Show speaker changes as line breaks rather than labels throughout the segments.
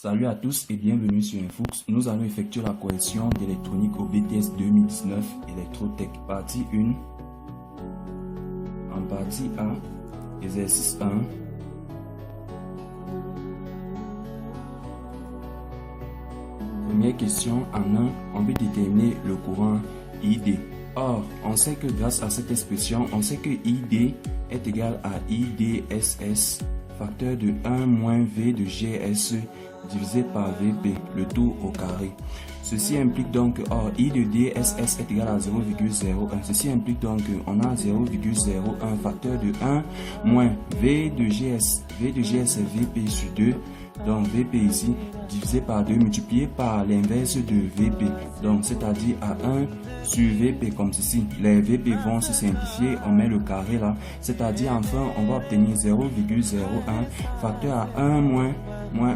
Salut à tous et bienvenue sur Infux. Nous allons effectuer la correction d'électronique au BTS 2019 Électrotech, partie 1. En partie A, exercice 1. Première question en 1, on veut déterminer le courant ID. Or, on sait que grâce à cette expression, on sait que ID est égal à IDSS, facteur de 1 moins V de GS divisé par VP, le tout au carré. Ceci implique donc que I de DSS est égal à 0,01. Ceci implique donc qu'on a 0,01 facteur de 1 moins V de GS. V de GS est VP sur 2. Donc VP ici divisé par 2 multiplié par l'inverse de VP. Donc c'est-à-dire à 1 sur VP comme ceci. Les VP vont se simplifier. On met le carré là. C'est-à-dire enfin on va obtenir 0,01 facteur à 1 moins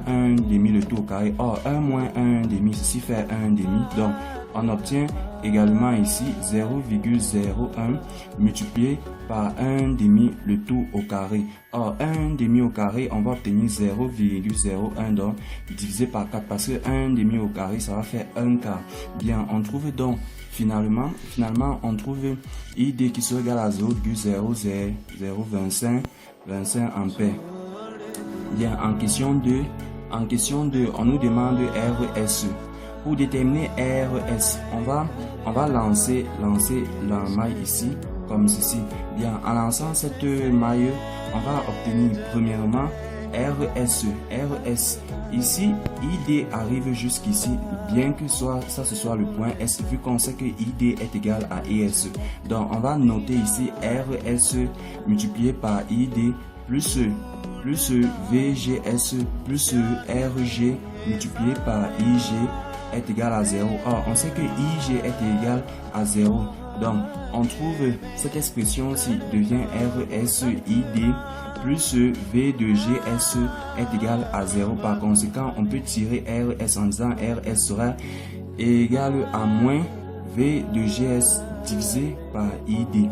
1 demi le tout au carré. Or 1 moins 1 demi, ceci fait 1 demi. Donc on obtient également ici 0,01 multiplié par 1 demi le tout au carré. Or 1 demi au carré, on va obtenir 0,01 donc divisé par 4 parce que 1 demi au carré ça va faire 1 quart. Bien, on trouve donc finalement on trouve ID qui sera égal à 0,00025 ampères. Bien, en question 2, on nous demande RS. Pour déterminer RS, on va lancer la maille ici comme ceci. Bien, en lançant cette maille, on va obtenir premièrement RS. Ici, ID arrive jusqu'ici, bien que ce soit le point S, vu qu'on sait que ID est égal à ES. Donc, on va noter ici RS multiplié par ID plus VGS plus RG multiplié par IG est égal à 0. Or, on sait que IG est égal à 0. Donc, on trouve cette expression-ci devient RSID plus V de GS est égal à 0. Par conséquent, on peut tirer RS en disant RS sera égal à moins V de GS divisé par ID.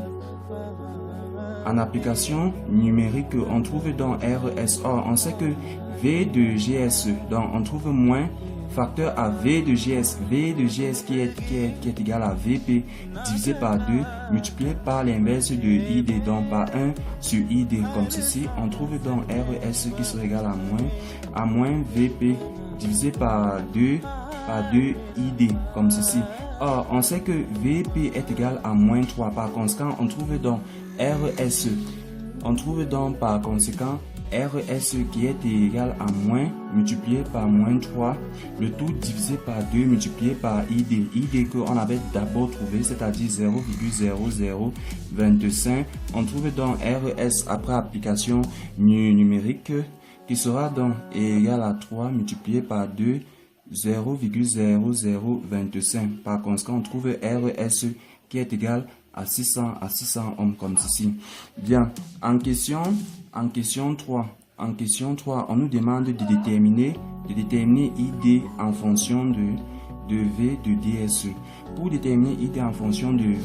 En application numérique, on trouve dans RS. Or, on sait que V de GS, donc on trouve moins facteur à V de GS. V de GS qui est égal à VP divisé par 2 multiplié par l'inverse de ID, donc par 1 sur ID comme ceci. On trouve donc RS qui sera égal à moins VP divisé par 2 ID comme ceci. Or, on sait que VP est égal à moins 3. Par conséquent, on trouve donc RS. On trouve donc par conséquent RS qui est égal à moins multiplié par moins 3, le tout divisé par 2 multiplié par ID. ID qu'on avait d'abord trouvé, c'est-à-dire 0,0025. On trouve donc RS après application numérique qui sera donc égal à 3 multiplié par 2, 0,0025. Par conséquent, on trouve RS qui est égal à 600 ohms comme ceci. Bien, en question 3, on nous demande de déterminer ID en fonction de V de DS. Pour déterminer ID en fonction de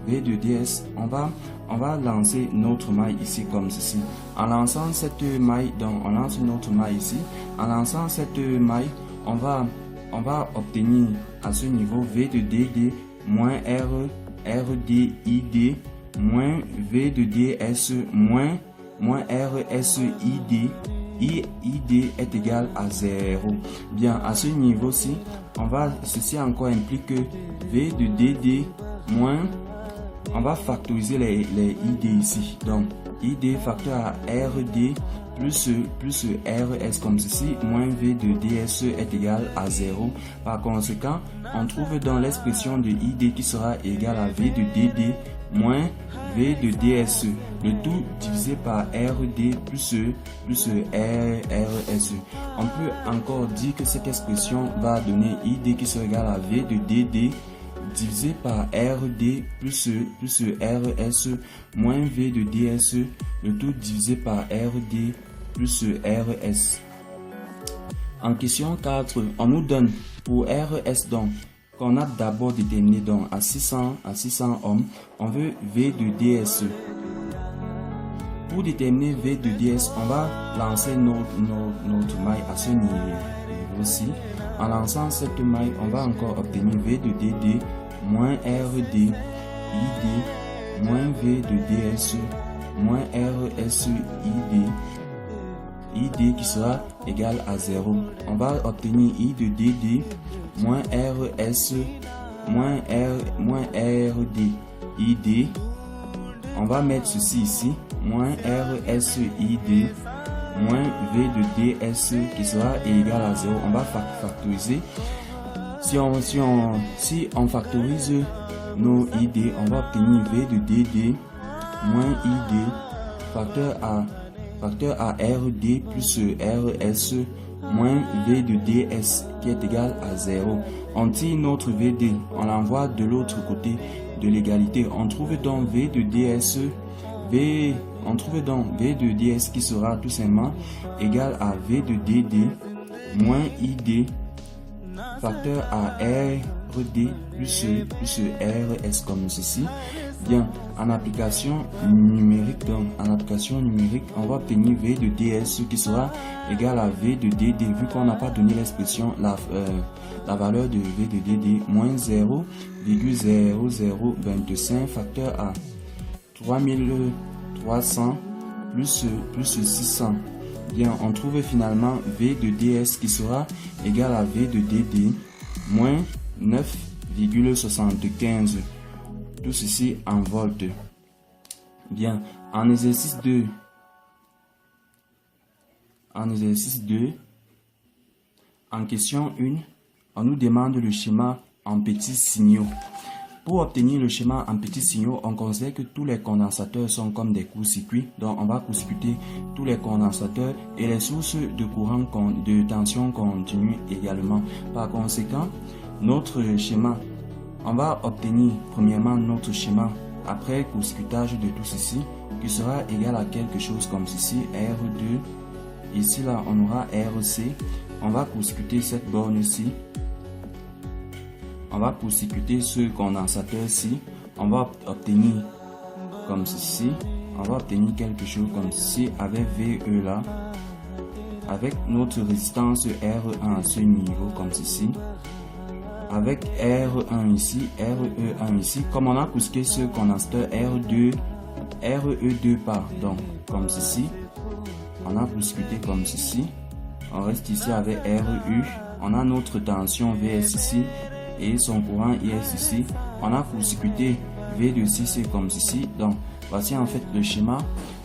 V de DS, on va lancer notre maille ici comme ceci. En lançant cette maille, donc on lance notre maille ici. En lançant cette maille, on va obtenir à ce niveau V de DD moins RDID moins V de DS moins RSID. ID est égal à 0. Bien, à ce niveau-ci, ceci encore implique que V de DD moins, on va factoriser les ID ici. Donc, ID facteur à RD plus RS comme ceci, moins V de DS est égal à 0. Par conséquent, on trouve dans l'expression de ID qui sera égal à V de DD moins V de DS, le tout divisé par RD plus RS. On peut encore dire que cette expression va donner ID qui sera égal à V de DD divisé par RD plus RS moins V de DS, le tout divisé par RD plus RS. En question 4, on nous donne pour RS donc qu'on a d'abord déterminé donc à 600 ohms, on veut V de DS. Pour déterminer V de DS, on va lancer notre maille à ce niveau-ci. En lançant cette maille, on va encore obtenir V de DD moins RD, ID, moins V de DS, moins RS, ID qui sera égal à 0. On va obtenir I de DD, moins RS, moins RD, ID. On va mettre ceci ici, moins RSID, moins V de DS qui sera égal à 0. On va factoriser. Si on factorise nos ID, on va obtenir V de DD, moins ID, facteur à RD plus RS, moins V de DS qui est égal à 0. On tire notre VD, on l'envoie de l'autre côté de l'égalité. On trouve donc V de DS, on trouve donc V de DS qui sera tout simplement égal à V de DD moins ID facteur à RD plus RS comme ceci. Bien, en application numérique, on va obtenir V de DS qui sera égal à V de DD, vu qu'on n'a pas donné l'expression, la valeur de V de DD, moins 0,0025 facteur à 3300 plus 600. Bien, on trouve finalement V de DS qui sera égal à V de DD, moins 9,75. Tout ceci en volts. Bien, en exercice 2, en question 1, on nous demande le schéma en petits signaux. Pour obtenir le schéma en petits signaux, on considère que tous les condensateurs sont comme des courts-circuits. Donc, on va court-circuiter tous les condensateurs et les sources de courant de tension continue également. Par conséquent, notre schéma, on va obtenir premièrement notre schéma après court-circuitage de tout ceci qui sera égal à quelque chose comme ceci, R2. Ici, là, on aura RC. On va court-circuiter cette borne-ci. On va court-circuiter ce condensateur-ci. On va obtenir comme ceci. On va obtenir quelque chose comme ceci avec VE là. Avec notre résistance R1 à ce niveau comme ceci. Avec R1 ici, RE1 ici. Comme on a court-circuité ce condensateur RE2 pardon, comme ceci. On a court-circuité comme ceci. On reste ici avec RU. On a notre tension VS ici et son courant IS ici. On a court-circuité V de 6 comme ceci. Donc, voici en fait le schéma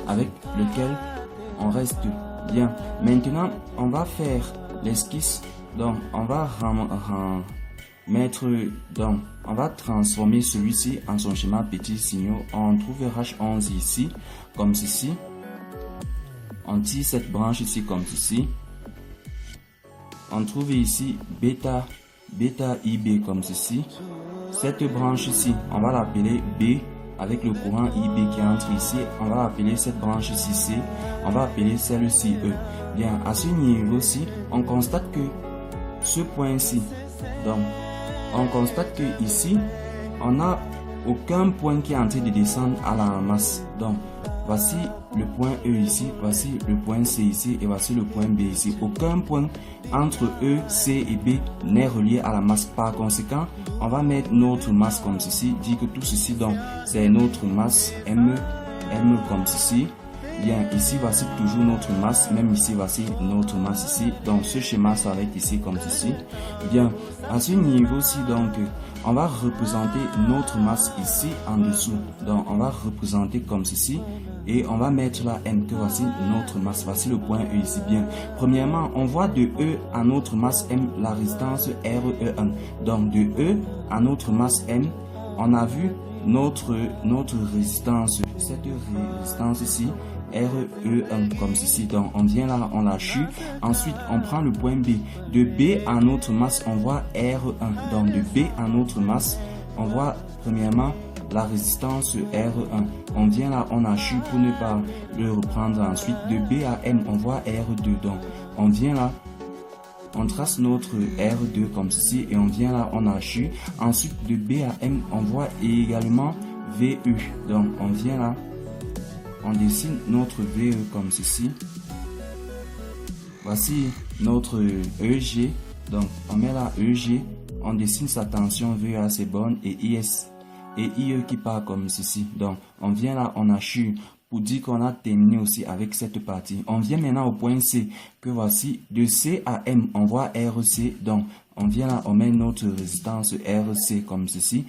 avec lequel on reste bien. Maintenant, on va faire l'esquisse. Donc, on va on va transformer celui-ci en son schéma petit signaux. On trouve H11 ici, comme ceci. On tire cette branche ici comme ceci. On trouve ici bêta IB comme ceci. Cette branche ici, on va l'appeler B avec le courant IB qui entre ici. On va appeler cette branche ici C. On va appeler celle-ci E. Bien, à ce niveau-ci, on constate que ce point-ci, donc, on constate que ici, on n'a aucun point qui est en train de descendre à la masse. Donc, voici le point E ici, voici le point C ici et voici le point B ici. Aucun point entre E, C et B n'est relié à la masse. Par conséquent, on va mettre notre masse comme ceci, dit que tout ceci donc c'est notre masse M comme ceci. Bien, ici voici toujours notre masse, même ici voici notre masse ici. Donc ce schéma s'arrête ici comme ceci. Bien, à ce niveau-ci donc on va représenter notre masse ici en dessous. Donc on va représenter comme ceci et on va mettre là M que voici notre masse. Voici le point E ici. Bien, premièrement on voit de E à notre masse M la résistance RE1. Donc de E à notre masse M, on a vu notre résistance, cette résistance ici RE1 comme ceci. Donc on vient là, on la chute. Ensuite on prend le point B. De B à notre masse on voit R1. Donc de B à notre masse on voit premièrement la résistance R1. On vient là, on a chute pour ne pas le reprendre ensuite. De B à M on voit R2. Donc on vient là, on trace notre R2 comme ceci et on vient là, on a chute. Ensuite de B à M on voit également VU. Donc on vient là, on dessine notre VE comme ceci. Voici notre EG. Donc, on met là EG, on dessine sa tension VE à ses bornes et IS et IE qui part comme ceci. Donc, on vient là, on assure pour dire qu'on a terminé aussi avec cette partie. On vient maintenant au point C, que voici, de C à M, on voit RC. Donc, on vient là, on met notre résistance RC comme ceci.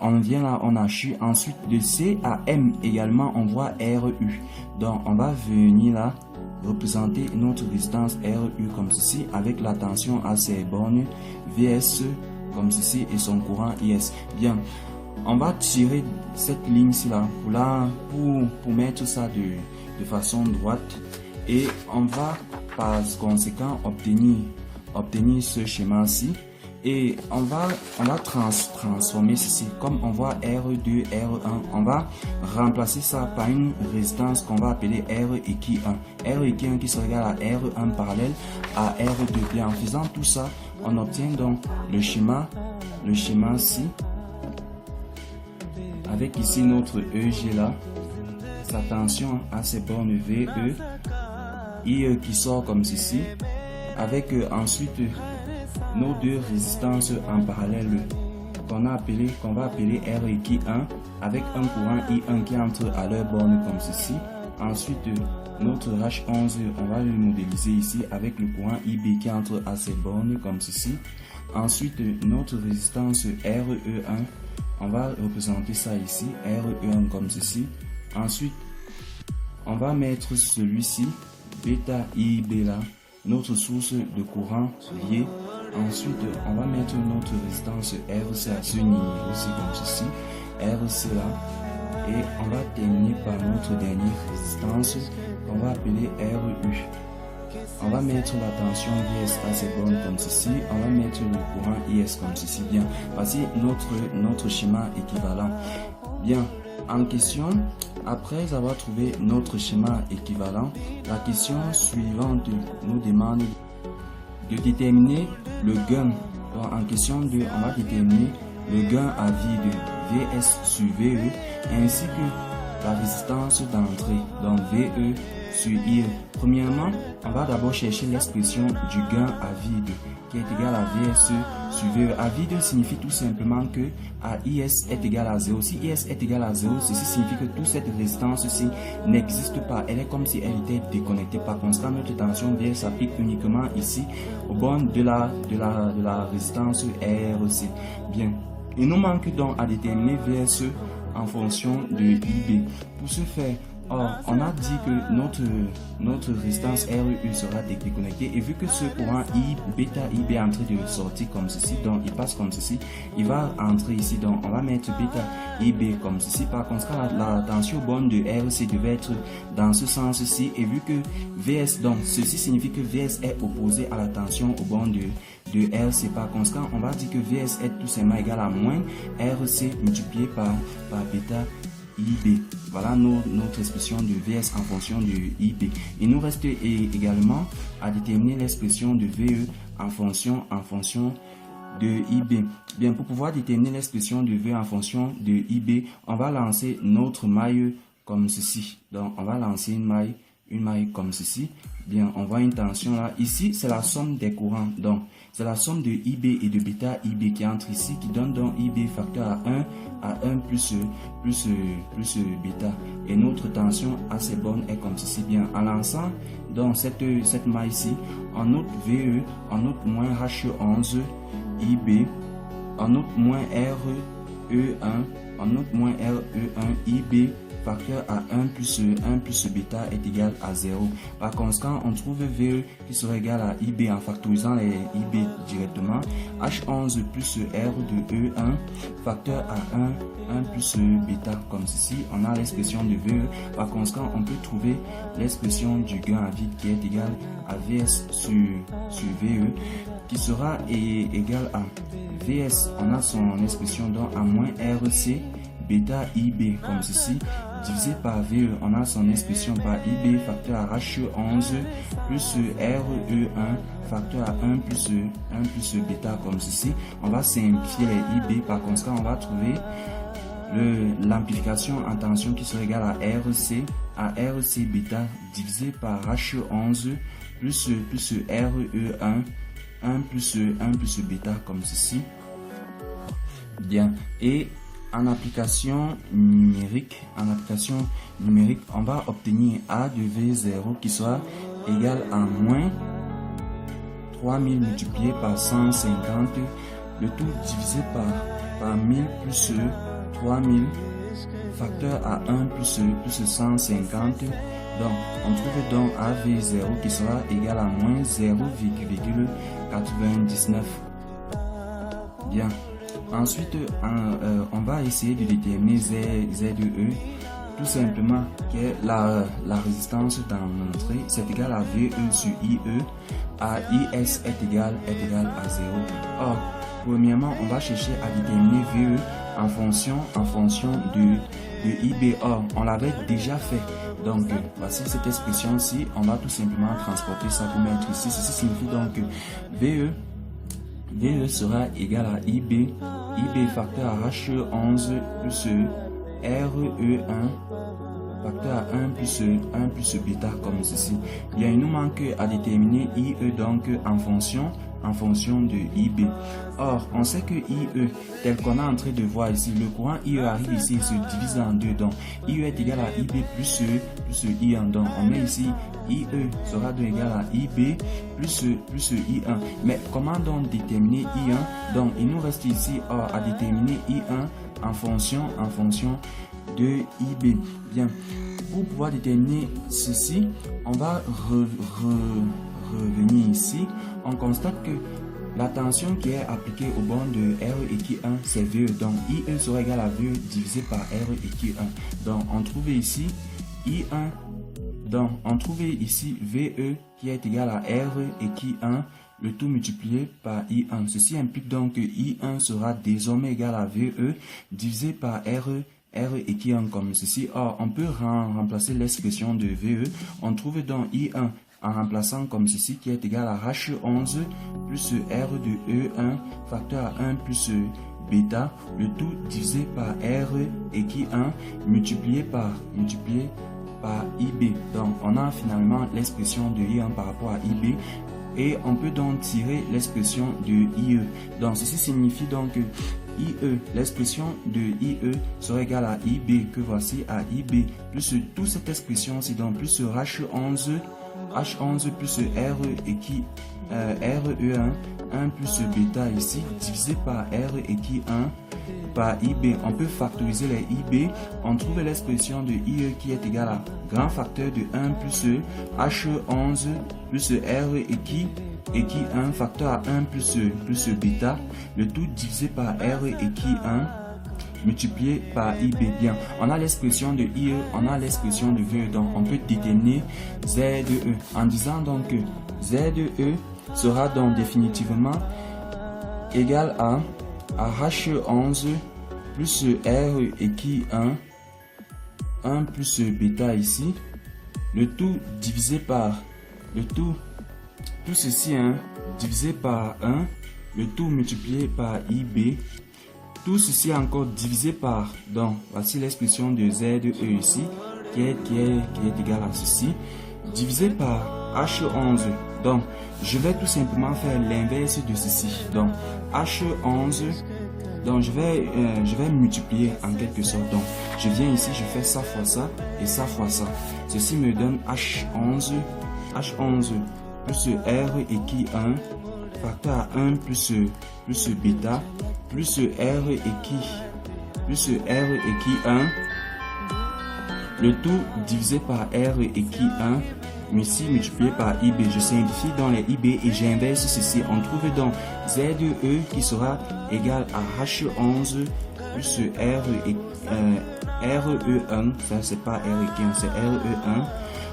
On vient là, on assure. Ensuite, de C à M également, on voit RU. Donc, on va venir là, représenter notre résistance RU comme ceci, avec la tension à ses bornes VS comme ceci et son courant IS. Bien. On va tirer cette ligne-ci là pour mettre ça de façon droite et on va par conséquent obtenir ce schéma-ci et on va transformer ceci. Comme on voit R2, R1, on va remplacer ça par une résistance qu'on va appeler R équivalent 1. R équivalent 1 qui sera égal à R1 parallèle à R2. Bien, en faisant tout ça, on obtient donc le schéma-ci. Avec ici notre EG là, sa tension à ses bornes VE, IE qui sort comme ceci, avec ensuite nos deux résistances en parallèle qu'on va appeler R équivalent 1 avec un courant I1 qui entre à leur borne comme ceci. Ensuite notre H11 on va le modéliser ici avec le courant IB qui entre à ses bornes comme ceci. Ensuite notre résistance RE1, on va représenter ça ici, RE1 comme ceci. Ensuite, on va mettre celui-ci, bêta IB là, notre source de courant liée. Ensuite, on va mettre notre résistance RC à ce niveau aussi comme ceci, RC là. Et on va terminer par notre dernière résistance qu'on va appeler RU. On va mettre la tension VS à ses bornes comme ceci. On va mettre le courant IS comme ceci. Bien, voici notre schéma équivalent. Bien, en question, après avoir trouvé notre schéma équivalent, la question suivante nous demande de déterminer le gain. Donc, en question 2, on va déterminer le gain à vide VS sur VE ainsi que la résistance d'entrée, donc VE sur IE. Premièrement, on va d'abord chercher l'expression du gain à vide qui est égal à VS sur VE. À vide signifie tout simplement que AIS est égal à 0. Si IS est égal à 0, ceci signifie que toute cette résistance-ci n'existe pas. Elle est comme si elle était déconnectée. Par conséquent, notre tension VS s'applique uniquement ici au bornes de la résistance RC. Bien. Il nous manque donc à déterminer VSE en fonction de IB. Pour ce faire, on a dit que notre résistance RU sera déconnectée et vu que ce courant bêta IB est en train de sortir comme ceci, donc il passe comme ceci, il va entrer ici, donc on va mettre bêta IB comme ceci. Par conséquent, la tension borne de RC devait être dans ce sens-ci et vu que VS, donc ceci signifie que VS est opposé à la tension aux bornes de RC. Par conséquent, on va dire que VS est tout simplement égal à moins RC multiplié par bêta IB. Voilà notre expression de VS en fonction de IB. Il nous reste également à déterminer l'expression de VE en fonction de IB. Bien, pour pouvoir déterminer l'expression de VE en fonction de IB, on va lancer notre maille comme ceci. Donc, on va lancer une maille comme ceci. Bien, on voit une tension là. Ici, c'est la somme des courants. Donc, c'est la somme de IB et de bêta IB qui entre ici, qui donne donc IB facteur à 1 plus bêta. Et notre tension à ces bornes est comme ceci. Bien, en lançant donc cette maille-ci, on note VE, on note moins H11 IB, on note moins RE1, on note moins RE1 IB facteur à 1 plus bêta est égal à 0. Par conséquent, on trouve VE qui sera égal à IB en factorisant les IB directement. H11 plus R de E1 facteur à 1 plus bêta comme ceci. On a l'expression de VE. Par conséquent, on peut trouver l'expression du gain à vide qui est égal à VS sur VE qui sera égal à VS. On a son expression donc à moins RC bêta IB comme ceci, divisé par VE, on a son expression par IB facteur à H11 plus RE1 facteur à 1 plus bêta comme ceci. On va simplifier les IB, par conséquent on va trouver l'amplification en tension qui sera égale à RC bêta divisé par H11 plus RE1, 1 plus bêta comme ceci. Bien. Et en application numérique, on va obtenir A de V0 qui sera égal à moins 3000 multiplié par 150, le tout divisé par 1000 plus 3000, facteur à 1 plus 150. Donc, on trouve donc AV0 qui sera égal à moins 0,99. Bien. Ensuite, on va essayer de déterminer Z2E. Tout simplement que la résistance dans l'entrée c'est égal à VE sur IE, à IS est égal à 0. Or, premièrement, on va chercher à déterminer VE en fonction de IB. Or, on l'avait déjà fait. Donc, voici cette expression-ci. On va tout simplement transporter ça pour mettre ici. Ceci signifie donc que VE sera égal à IB facteur à H11 plus RE1 facteur à 1 plus bêta comme ceci. Bien, il nous manque à déterminer IE donc en fonction de IB. Or, on sait que IE, tel qu'on est en train de voir ici, le courant IE arrive ici et se divise en deux. Donc, IE est égal à IB plus I1. Donc, on met ici IE sera donc égal à IB plus I1. Mais comment donc déterminer I1? Donc, il nous reste ici à déterminer I1 en fonction de IB. Bien, pour pouvoir déterminer ceci, on va revenir ici. On constate que la tension qui est appliquée au borne de RE équivalent 1, c'est VE. Donc, IE sera égal à VE divisé par RE équivalent 1. Donc, on trouve ici I1. Donc, on trouve ici VE qui est égal à RE équivalent 1, le tout multiplié par I1. Ceci implique donc que I1 sera désormais égal à VE divisé par RE équivalent comme ceci. Or, on peut remplacer l'expression de VE. On trouve donc I1 en remplaçant comme ceci qui est égal à H11 plus R de E1 facteur à 1 plus bêta, le tout divisé par R équivalent 1 multiplié par IB. Donc, on a finalement l'expression de I1 par rapport à IB. Et on peut donc tirer l'expression de IE. Donc, ceci signifie donc que IE, l'expression de IE sera égale à IB, que voici à IB, plus toute cette expression-ci, donc plus H11 plus RE1, 1 plus bêta ici, divisé par R équivalent 1 par IB. On peut factoriser les IB. On trouve l'expression de IE qui est égale à grand facteur de 1 plus H11 plus R équivalent 1 facteur à 1 plus bêta, le tout divisé par R équivalent 1 multiplié par IB. Bien, on a l'expression de IE, on a l'expression de VE, donc on peut déterminer Z2E en disant donc que Z2E sera donc définitivement égal à H11 plus R équivalent 1 plus bêta ici, le tout divisé par tout ceci divisé par 1, le tout multiplié par IB, tout ceci encore divisé par, donc voici l'expression de Z2E ici qui est égal à ceci, divisé par H11. Donc, je vais tout simplement faire l'inverse de ceci. Donc, H11, donc je vais multiplier en quelque sorte. Donc, je viens ici, je fais ça fois ça et ça fois ça. Ceci me donne H11 plus R équivalent 1 facteur à 1 plus bêta plus R équivalent 1, le tout divisé par R équivalent 1, mais ici multiplié par IB. Je simplifie dans les IB et j'inverse ceci. On trouve donc Z2E qui sera égal à H11 plus RE1, ça c'est pas R équivalent, c'est RE1,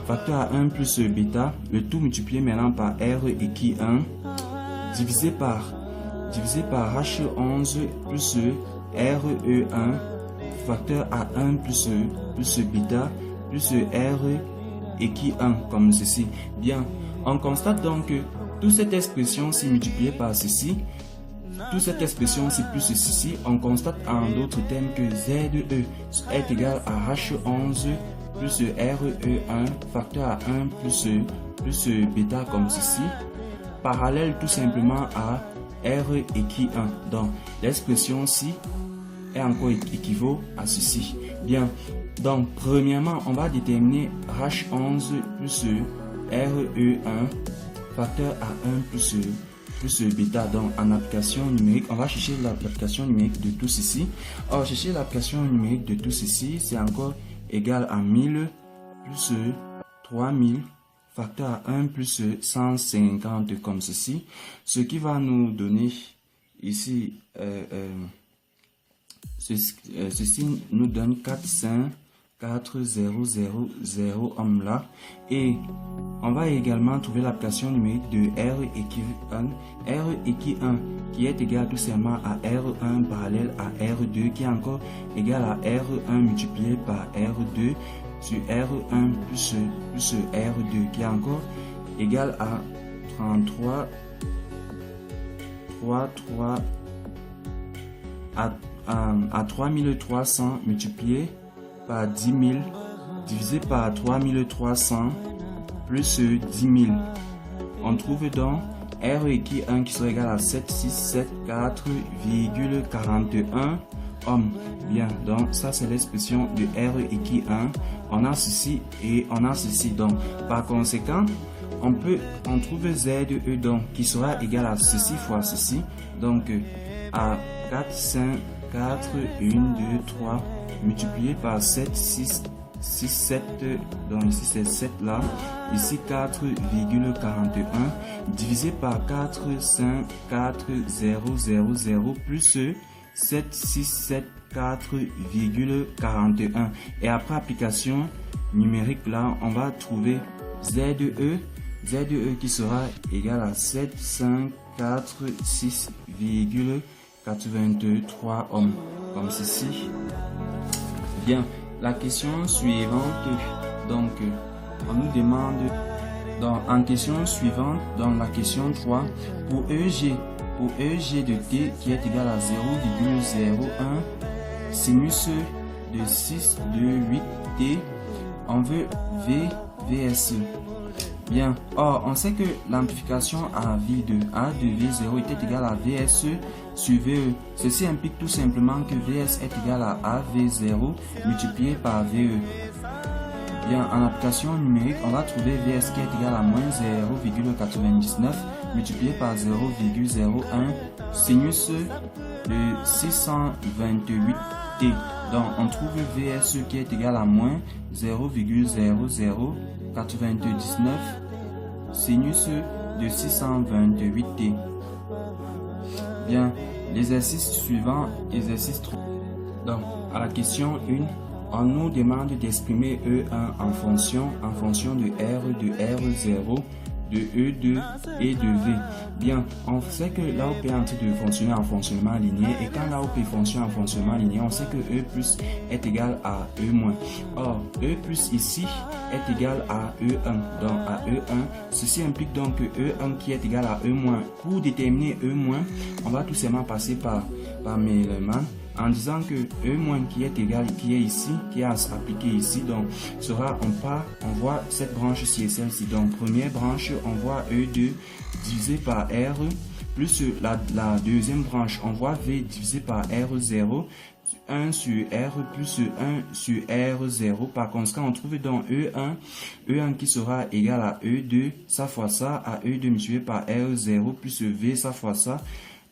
facteur à 1 plus bêta, le tout multiplié maintenant par R équivalent 1, divisé par H11 plus RE1, facteur à 1 plus bêta, plus R équivalent 1, comme ceci. Bien, on constate donc que toute cette expression, si multipliée par ceci, toute cette expression-ci plus ceci, on constate en d'autres termes que ZE est égal à H11 plus RE1 facteur à 1 plus bêta comme ceci, parallèle tout simplement à R équivalent 1. Donc l'expression-ci est encore équivaut à ceci. Bien, donc premièrement, on va déterminer H11 plus RE1 facteur à 1 plus bêta. Donc en application numérique, on va chercher l'application numérique de tout ceci. Or, chercher l'application numérique de tout ceci, c'est encore égal à 1000 plus 3000 facteur à 1 plus 150 comme ceci. Ce qui va nous donner ici, ceci nous donne 45000 ohms là. Et on va également trouver l'application numérique de R équivalent qui est égal tout simplement à R1 parallèle à R2 qui est encore égal à R1 multiplié par R2 sur R1 plus R2 qui est encore égal à 3300 multiplié par 10 000 divisé par 3300 plus 10 000. On trouve donc R équivalent qui sera égal à 7674,41 ohms. Bien, donc ça c'est l'expression de R équivalent. On a ceci et on a ceci. Donc par conséquent, on trouve ZE donc qui sera égal à ceci fois ceci. Donc à 4, 5, 4, 1, 2, 3 multiplié par 7, 6, 7, donc ici c'est 7 là, ici 4,41 divisé par 4, 5, 4, 0, 0, 0 plus 7, 6, 7, 4,41 et après application numérique là, on va trouver ZE qui sera égal à 746,83 ohms comme ceci. Bien, la question suivante, donc on nous demande en question suivante, dans la question 3, pour EG de t qui est égal à 0,01 sinus de 6 de 8t, on veut VSE. Bien, or on sait que l'amplification à de V0 était égale à VSE sur VE. Ceci implique tout simplement que VS est égal à AV0 multiplié par VE. Bien, en application numérique, on va trouver VS qui est égal à moins 0,99 multiplié par 0,01 sinus de 628t. Donc, on trouve VS qui est égal à moins 0,0099 sinus de 628t. Bien, l'exercice suivant, exercice 3. Donc, à la question 1, on nous demande d'exprimer E1 en fonction de R, de R0, de E2 et de V. Bien, on sait que l'AOP est en train de fonctionner en fonctionnement linéaire et quand l'AOP fonctionne en fonctionnement linéaire, on sait que E plus est égal à E moins. Or, E plus ici est égal à E1. Donc, à E1, ceci implique donc que E1 qui est égal à E moins. Pour déterminer E moins, on va tout simplement passer par Mellmann en disant que E moins qui est égal, qui est ici, qui est appliqué ici, donc sera, on voit cette branche-ci et celle-ci. Donc première branche, on voit E2 divisé par R, plus la deuxième branche, on voit V divisé par R0, 1 sur R plus 1 sur R0. Par conséquent, on trouve donc E1 qui sera égal à E2, ça fois ça, à E2 multiplié par R0 plus V, ça fois ça,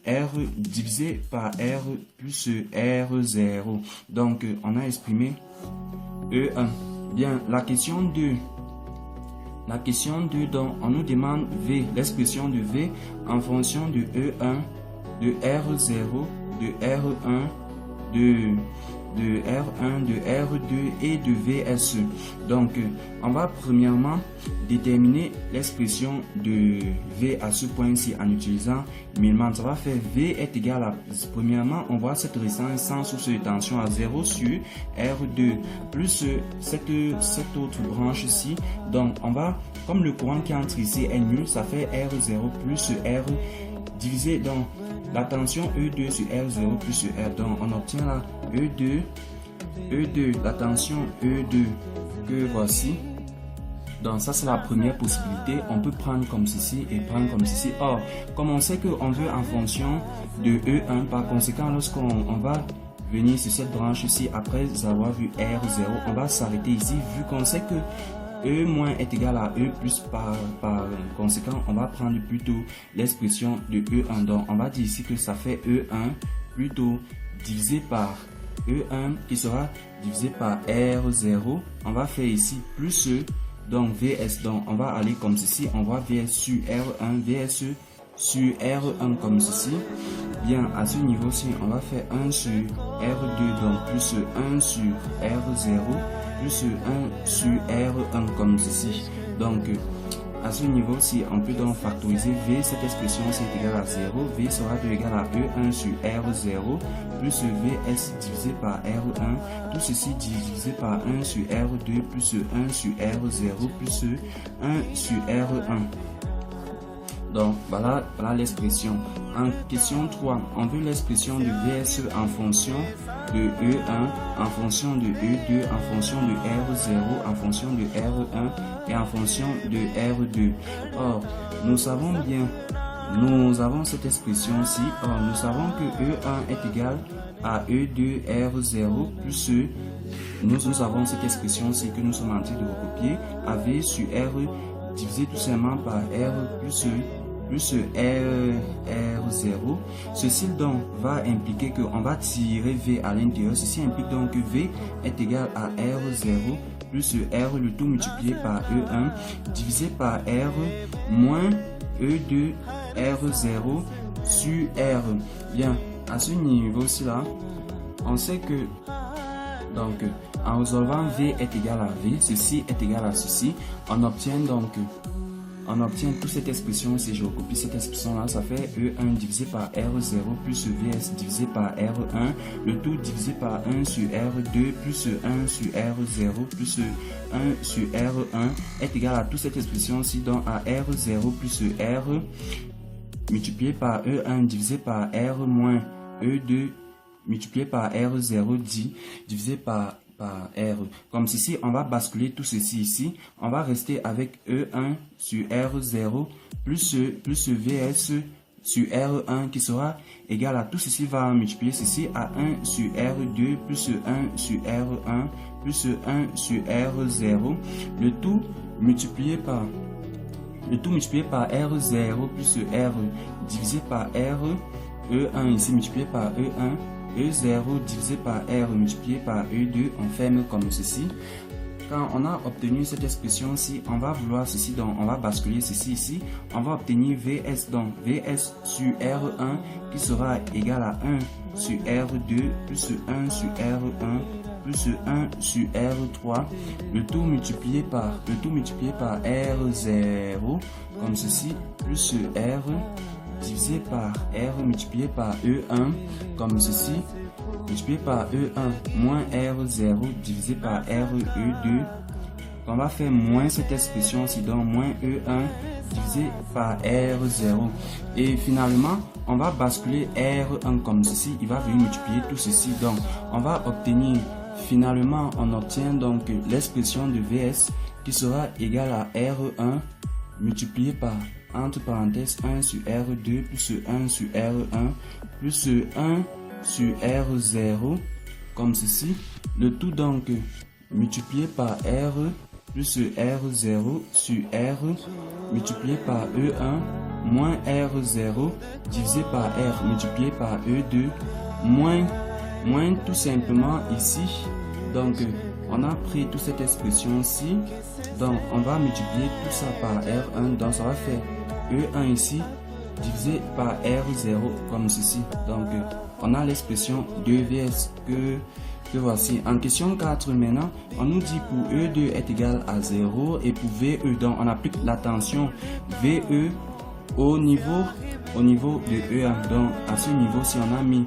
R divisé par R plus R0. Donc, on a exprimé E1. Bien, la question 2. La question 2, donc, on nous demande V, l'expression de V en fonction de E1, de R0, de R1, de R1, de R2 et de VSE. Donc, on va premièrement déterminer l'expression de V à ce point-ci en utilisant Mellmann. Ça va faire V est égal à, premièrement, on voit cette résistance sans source de tension à 0 sur R2 plus cette autre branche-ci. Donc, on va, comme le courant qui entre ici est nul, ça fait R0 plus R divisé. Donc, la tension E2 sur R0 plus sur R. Donc on obtient là E2, la tension E2 que voici. Donc ça c'est la première possibilité, on peut prendre comme ceci et prendre comme ceci. Or, comme on sait qu'on veut en fonction de E1, par conséquent lorsqu'on va venir sur cette branche ici, après avoir vu R0, on va s'arrêter ici, vu qu'on sait que E- est égal à E plus, par conséquent on va prendre plutôt l'expression de E1. Donc on va dire ici que ça fait E1 plutôt divisé par E1 qui sera divisé par R0. On va faire ici plus E. Donc VS, donc on va aller comme ceci, on va VS sur R1, VS sur R1 comme ceci. Bien, à ce niveau-ci, on va faire 1 sur R2, donc plus 1 sur R0, plus 1 sur R1 comme ceci. Donc, à ce niveau-ci, on peut donc factoriser V, cette expression c'est égal à 0, V sera égal à E1 sur R0, plus VS divisé par R1, tout ceci divisé par 1 sur R2, plus 1 sur R0, plus 1 sur R1. Donc, voilà l'expression. En question 3, on veut l'expression de VS en fonction de E1, en fonction de E2, en fonction de R0, en fonction de R1 et en fonction de R2. Or, nous savons bien, nous avons cette expression-ci. Or, nous savons que E1 est égal à E2 R0 plus E. Nous avons cette expression-ci que nous sommes en train de recopier à V sur R divisé tout simplement par R plus E. Plus R0. Ceci donc va impliquer qu'on va tirer V à l'intérieur. Ceci implique donc que V est égal à R0 plus R, le tout multiplié par E1 divisé par R moins E2 R0 sur R. Bien, à ce niveau-ci là, on sait que donc en résolvant V est égal à V, ceci est égal à ceci, on obtient toute cette expression. Si je recopie cette expression là, ça fait E1 divisé par R0 plus VS divisé par R1, le tout divisé par 1 sur R2 plus 1 sur R0 plus 1 sur R1 est égal à toute cette expression ci, donc à R0 plus R multiplié par E1 divisé par R moins E2 multiplié par R0 divisé par R. Comme ceci, on va basculer tout ceci ici. On va rester avec E1 sur R0 plus VS sur R1 qui sera égal à tout ceci va multiplier ceci à 1 sur R2 plus 1 sur R1 plus 1 sur R0. Le tout multiplié par R0 plus R divisé par R. E1 ici multiplié par E1. E0 divisé par R multiplié par E2, on ferme comme ceci. Quand on a obtenu cette expression-ci, on va vouloir ceci, donc on va basculer ceci ici. On va obtenir VS, donc VS sur R1 qui sera égal à 1 sur R2 plus 1 sur R1 plus 1 sur R3, le tout multiplié par R0 comme ceci, plus R divisé par R multiplié par E1 comme ceci, multiplié par E1 moins R0 divisé par RE2. On va faire moins cette expression-ci, donc moins E1 divisé par R0. Et finalement, on va basculer R1 comme ceci, il va venir multiplier tout ceci. Donc, on va obtenir, finalement, on obtient donc l'expression de VS qui sera égale à R1 multiplié par entre parenthèses 1 sur R2 plus 1 sur R1 plus 1 sur R0 comme ceci. Le tout donc multiplié par R plus R0 sur R multiplié par E1 moins R0 divisé par R multiplié par E2 moins tout simplement ici. Donc on a pris toute cette expression-ci. Donc on va multiplier tout ça par R1. Donc ça va faire E1 ici divisé par R0 comme ceci. Donc on a l'expression 2VS que voici. En question 4 maintenant, on nous dit pour E2 est égal à 0 et pour VE, donc on applique la tension VE au niveau de E1. Donc à ce niveau, si on a mis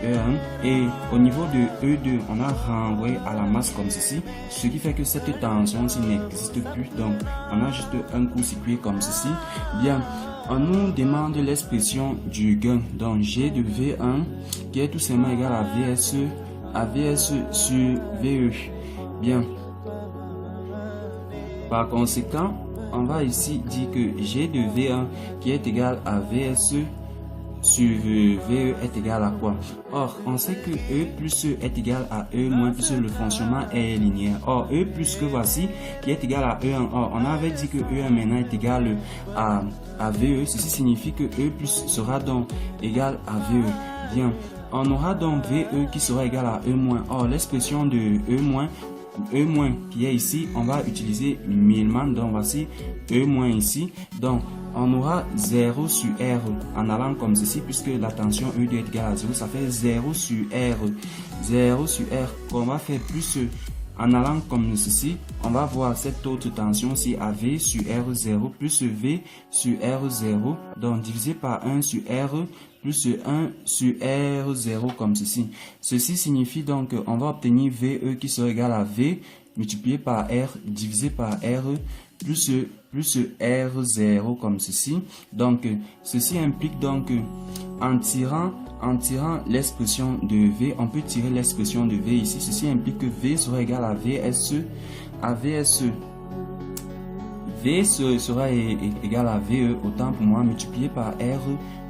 E1 et au niveau de E2, on a renvoyé à la masse comme ceci, ce qui fait que cette tension-ci n'existe plus. Donc on a juste un court-circuit comme ceci. Bien, on nous demande l'expression du gain. Donc G de V1 qui est tout simplement égal à VS sur VE. Bien. Par conséquent, on va ici dire que G de V1 qui est égal à VS sur VE est égal à quoi? Or, on sait que E plus E est égal à E moins plus E, le fonctionnement est linéaire. Or, E plus que voici qui est égal à E1. Or, on avait dit que E1 maintenant est égal à VE. Ceci signifie que E plus sera donc égal à VE. Bien, on aura donc VE qui sera égal à E moins. Or, l'expression de E moins qui est ici, on va utiliser Millman. Donc, voici E moins ici. Donc, on aura 0 sur R en allant comme ceci, puisque la tension E doit être égale à 0, ça fait 0 sur R. 0 sur R qu'on va faire plus en allant comme ceci, on va voir cette autre tension ici à V sur R0 plus V sur R0, donc divisé par 1 sur R plus 1 sur R0 comme ceci. Ceci signifie donc qu'on va obtenir VE qui sera égal à V multiplié par R divisé par R plus R0 comme ceci. Donc ceci implique donc en tirant l'expression de V, on peut tirer l'expression de V ici. Ceci implique que V sera égal à VSE. V sera égal à VE, autant pour moi, multiplié par R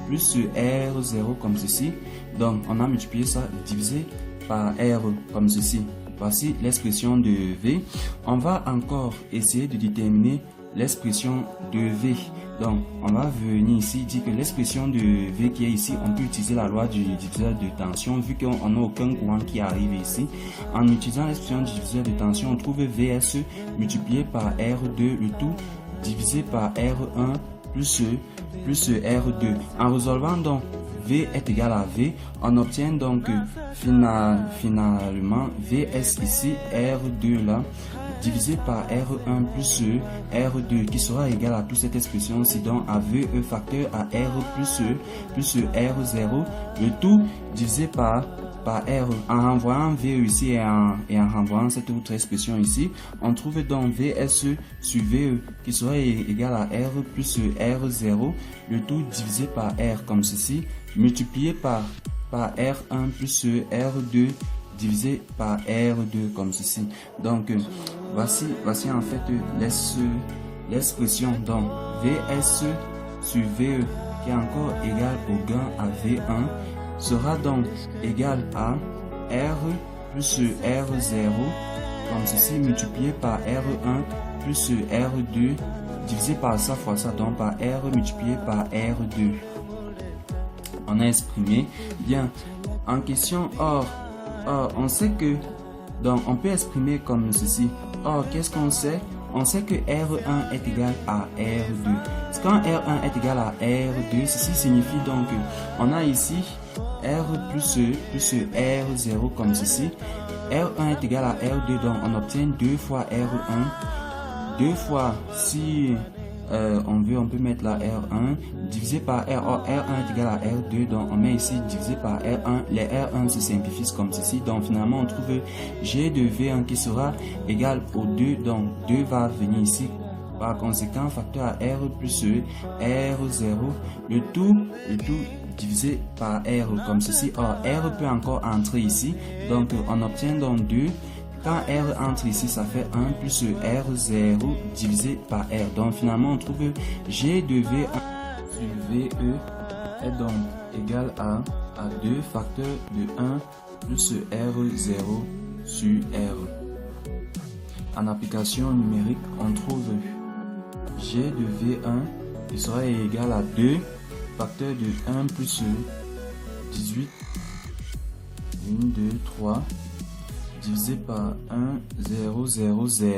plus R0 comme ceci. Donc on a multiplié ça divisé par R comme ceci. Voici l'expression de V. On va encore essayer de déterminer l'expression de V. Donc, on va venir ici dire que l'expression de V qui est ici, on peut utiliser la loi du diviseur de tension vu qu'on n'a aucun courant qui arrive ici. En utilisant l'expression du diviseur de tension, on trouve VS multiplié par R2, le tout divisé par R1 plus R2. En résolvant donc V est égal à V, on obtient donc finalement VS ici, R2 là, divisé par R1 plus R2 qui sera égal à toute cette expression ci, donc à VE facteur à R plus R0, le tout divisé par R. En renvoyant VE ici et en renvoyant cette autre expression ici, on trouve donc VS sur VE qui sera égal à R plus R0, le tout divisé par R comme ceci, multiplié par R1 plus R2 divisé par R2 comme ceci. Donc voici en fait l'expression. Donc VS sur VE qui est encore égal au gain à V1 sera donc égal à R plus R0 comme ceci multiplié par R1 plus R2 divisé par ça fois ça, donc par R multiplié par R2. On a exprimé bien en question. Or on sait que donc on peut exprimer comme ceci. Or qu'est-ce qu'on sait? On sait que R1 est égal à R2. Quand R1 est égal à R2, ceci signifie donc on a ici R plus R0 comme ceci. R1 est égal à R2, donc on obtient 2 fois R1. 2 fois, si on peut mettre la R1 divisé par R. Or, R1 est égal à R2, donc on met ici divisé par R1. Les R1 se simplifient comme ceci. Donc finalement, on trouve G de V1 qui sera égal au 2. Donc 2 va venir ici. Par conséquent, facteur à R plus R0, le tout divisé par R comme ceci. Or, R peut encore entrer ici. Donc on obtient donc 2. Quand R entre ici, ça fait 1 plus R0 divisé par R. Donc finalement, on trouve G de V1 sur VE est donc égal à 2 facteur de 1 plus R0 sur R. En application numérique, on trouve G de V1 qui sera égal à 2 facteur de 1 plus 18, 1, 2, 3, divisé par 1, 0, 0, 0.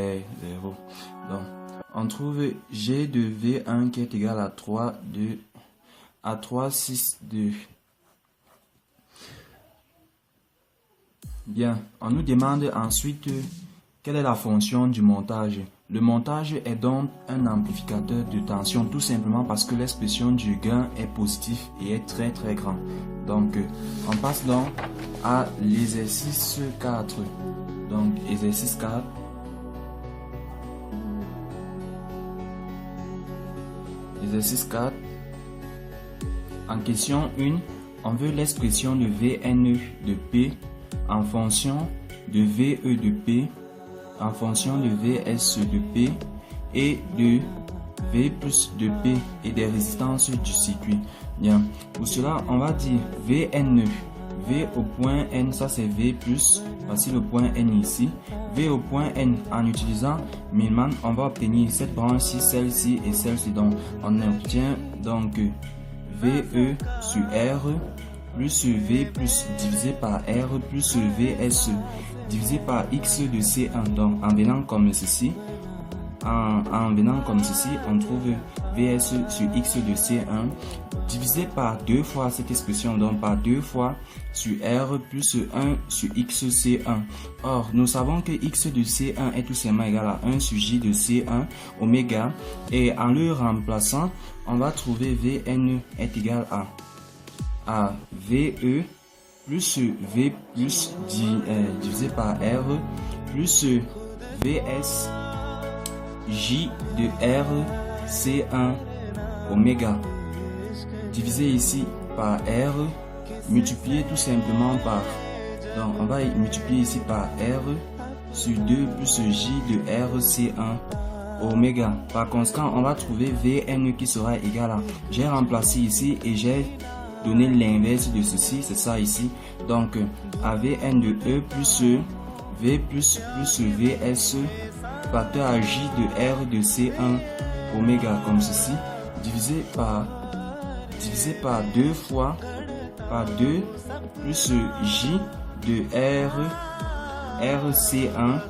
Donc, on trouve G de V1 qui est égal à 3, 2, à 3, 6, 2. Bien, on nous demande ensuite quelle est la fonction du montage. Le montage est donc un amplificateur de tension tout simplement parce que l'expression du gain est positif et est très très grand. Donc on passe donc à l'exercice 4. Donc exercice 4. Exercice 4. En question 1, on veut l'expression de Vn de P en fonction de Ve de P, en fonction de Vs de P et de V plus de P et des résistances du circuit. Bien, pour cela, on va dire Vn, V au point N, ça c'est V plus, voici le point N ici. V au point N, en utilisant Millman, on va obtenir cette branche-ci, celle-ci et celle-ci. Donc, on obtient donc VE sur R plus V plus divisé par R plus VS divisé par X de C1. Donc, en venant comme ceci, on trouve VS sur X de C1 divisé par 2 fois cette expression, donc par 2 fois sur R plus 1 sur X C1. Or, nous savons que X de C1 est tout simplement égal à 1 sur J de C1 oméga, et en le remplaçant, on va trouver Vn est égal à VE plus V plus divisé par R plus VS J de R C1 oméga divisé ici par R multiplié tout simplement par, donc on va multiplier ici par R sur 2 plus J de R C1 oméga. Par conséquent, on va trouver Vn qui sera égal à, j'ai remplacé ici et j'ai donné l'inverse de ceci, c'est ça ici, donc à Vn de E plus V plus Vs facteur à J de R de C1 oméga comme ceci, divisé par 2 fois par 2 plus J de R C1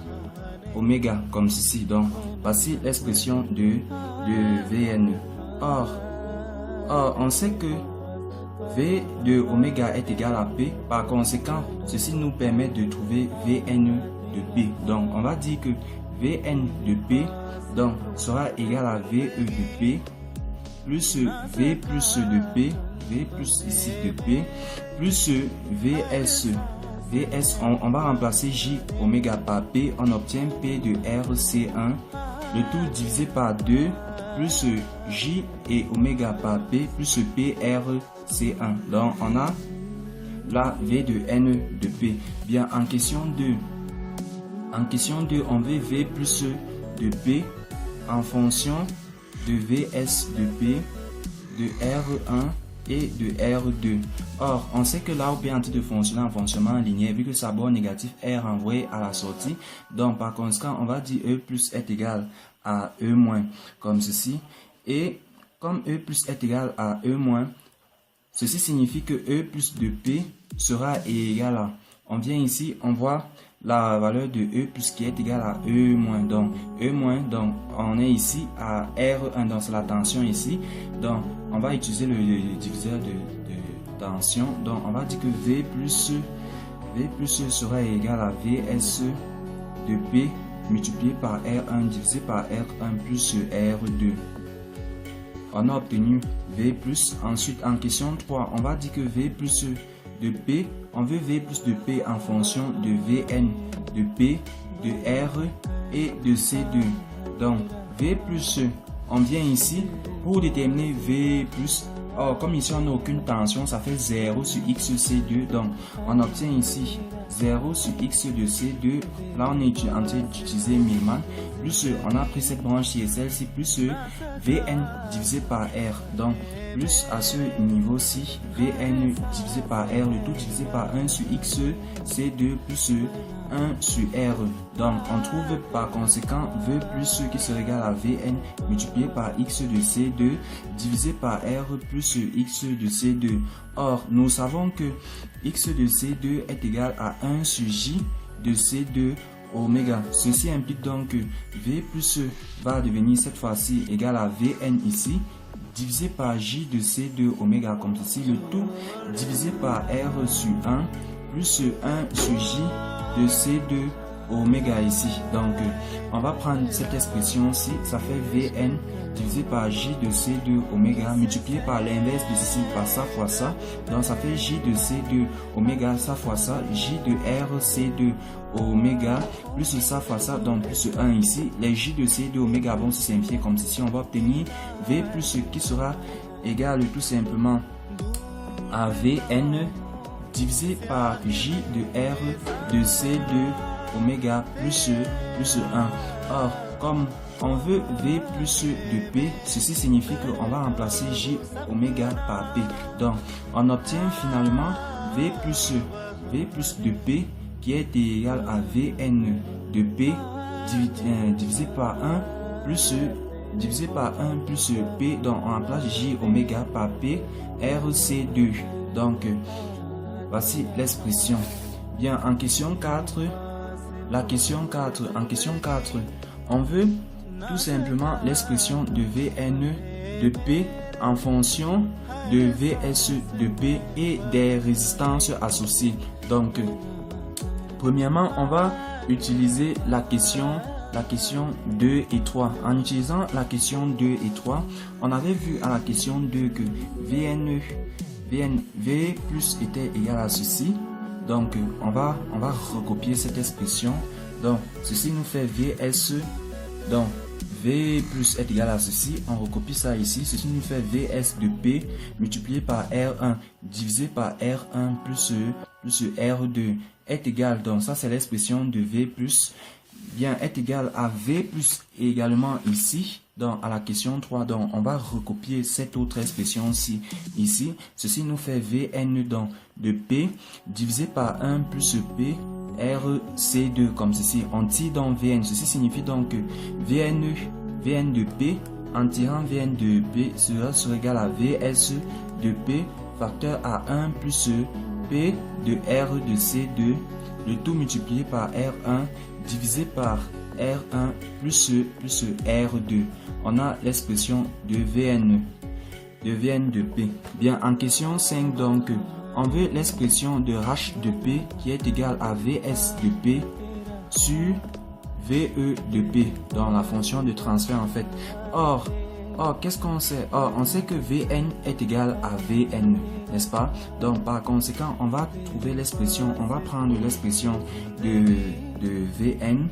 oméga comme ceci. Donc voici l'expression de Vn. Or on sait que V de oméga est égal à P. Par conséquent, ceci nous permet de trouver Vn de P. Donc on va dire que Vn de P donc sera égal à Ve de P plus V plus de P, V plus ici de P, plus Vs. On va remplacer J oméga par P, on obtient P de RC1, le tout divisé par 2, plus J et oméga par P, plus PRC1. Donc on a la V de N de P. Bien, en question 2, on veut V plus de P en fonction de Vs de P, de R1 et de R2. Or, on sait que l'AOP est en train de fonctionner en fonctionnement linéaire vu que sa borne négative est renvoyée à la sortie. Donc, par conséquent, on va dire E plus est égal à E moins, comme ceci. Et comme E plus est égal à E moins, ceci signifie que E plus de P sera égal à, on vient ici, on voit la valeur de E plus qui est égale à E moins. Donc E moins, donc on est ici à R1, donc c'est la tension ici. Donc on va utiliser le diviseur de tension. Donc on va dire que V plus sera égal à Vs de P multiplié par R1 divisé par R1 plus R2. On a obtenu V plus. Ensuite en question 3, on va dire que V plus de P, on veut V plus de P en fonction de Vn de P, de R et de C2. Donc V plus, on vient ici pour déterminer V plus. Or, comme ici on n'a aucune tension, ça fait 0 sur X C2. Donc on obtient ici 0 sur X de C2. Là on est en train d'utiliser Millman. Plus on a pris cette branche qui est celle-ci, plus Vn divisé par R. Donc plus à ce niveau-ci, Vn divisé par R, le tout divisé par 1 sur X C2 plus 1 sur R. Donc on trouve par conséquent V plus qui sera égal à Vn multiplié par X de C2 divisé par R plus X de C2. Or nous savons que X de C2 est égal à 1 sur J de C2 oméga. Ceci implique donc que V plus va devenir cette fois-ci égal à Vn ici divisé par J de C2 oméga comme ceci, le tout divisé par R sur 1 plus 1 sur J de C2 oméga ici. Donc on va prendre cette expression-ci, ça fait Vn divisé par J de C2 oméga multiplié par l'inverse de ceci par ça fois ça. Donc ça fait J de C2 oméga ça fois ça, J de R C2 oméga plus ça fois ça, donc plus 1 ici. Les J de C2 oméga vont se simplifier comme ceci. On va obtenir V plus qui sera égal tout simplement à Vn divisé par J de R de C de oméga plus 1. Or, comme on veut V plus de P, ceci signifie qu'on va remplacer J oméga par P. Donc, on obtient finalement V plus de P qui est égal à Vn de P divisé par 1 plus P. Donc, on remplace J oméga par P RC2. Donc, voici l'expression. Bien, en question 4, on veut tout simplement l'expression de Vn de P en fonction de Vs de P et des résistances associées. Donc, premièrement, on va utiliser la question 2 et 3. En utilisant la question 2 et 3, on avait vu à la question 2 que V plus était égal à ceci. Donc, on va recopier cette expression. Donc, ceci nous fait Vs. Donc, V plus est égal à ceci. On recopie ça ici. Ceci nous fait Vs de P multiplié par R1 divisé par R1 plus R2 est égal. Donc, ça, c'est l'expression de V plus. Bien, est égal à V plus également ici. Donc, à la question 3, donc, on va recopier cette autre expression ici. Ceci nous fait Vn donc, de P divisé par 1 plus P RC2 comme ceci. On tire donc Vn. Ceci signifie donc que Vn de P en tirant Vn de P sera égal à Vs de P facteur à 1 plus P de R de C2, le tout multiplié par R1 divisé par R1 plus R2. On a l'expression de Vn de P. Bien, en question 5, donc, on veut l'expression de H de P qui est égale à Vs de P sur Ve de P, dans la fonction de transfert en fait. Or, qu'est-ce qu'on sait? Or, on sait que Vn est égal à Vn, n'est-ce pas? Donc, par conséquent, on va trouver l'expression, on va prendre l'expression de Vn.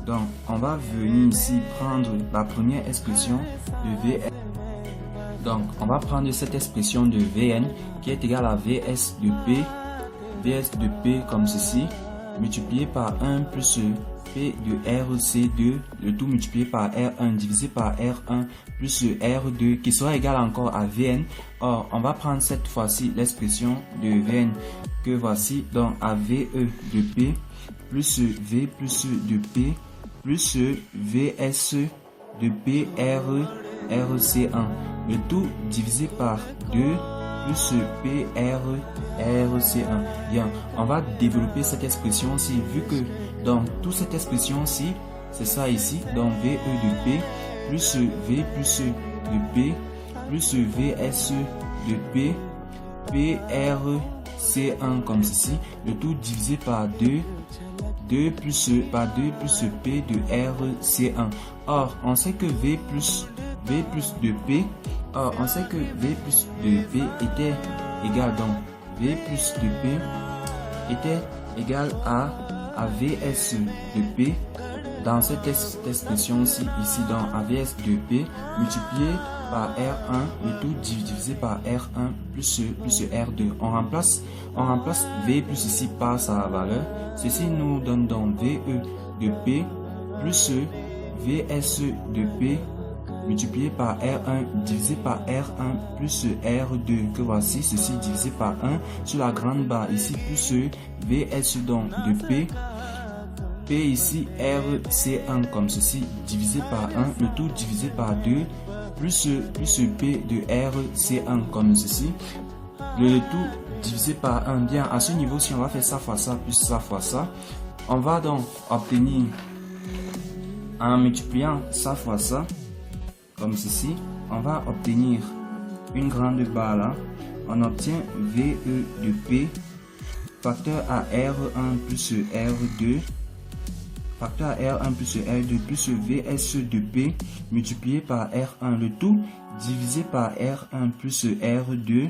Donc, on va venir ici prendre la première expression de Vn. Donc, on va prendre cette expression de Vn qui est égale à Vs de P comme ceci, multiplié par 1 plus P de RC2, le tout multiplié par R1 divisé par R1 plus R2 qui sera égal encore à Vn. Or, on va prendre cette fois-ci l'expression de Vn que voici, donc à Ve de P plus V plus de P plus Vs de P RC1, le tout divisé par 2 plus P RC1. Bien, on va développer cette expression-ci vu que dans toute cette expression-ci, c'est ça ici, donc Ve de P plus V plus de P plus Vs de P PRC1 comme ceci, le tout divisé par 2 plus P de RC1. Or, on sait que V plus de P, était égal, donc V plus de P était égal à Vs de P dans cette expression-ci, ici, dans AVS de P multiplié par R1, le tout divisé par R1 plus R2. On remplace V plus ici par sa valeur. Ceci nous donne donc VE de P plus Vs de P multiplié par R1 divisé par R1 plus R2 que voici, ceci divisé par 1 sur la grande barre ici plus Vs donc de P ici RC1 comme ceci divisé par 1, le tout divisé par 2 plus P de RC1 comme ceci, le tout divisé par 1. Bien, à ce niveau, si on va faire ça fois ça plus ça fois ça, on va donc obtenir, en multipliant ça fois ça comme ceci, on va obtenir une grande barre là. On obtient VE de P facteur à R1 plus R2 facteur à R1 plus R2 plus Vs de P multiplié par R1, le tout divisé par R1 plus R2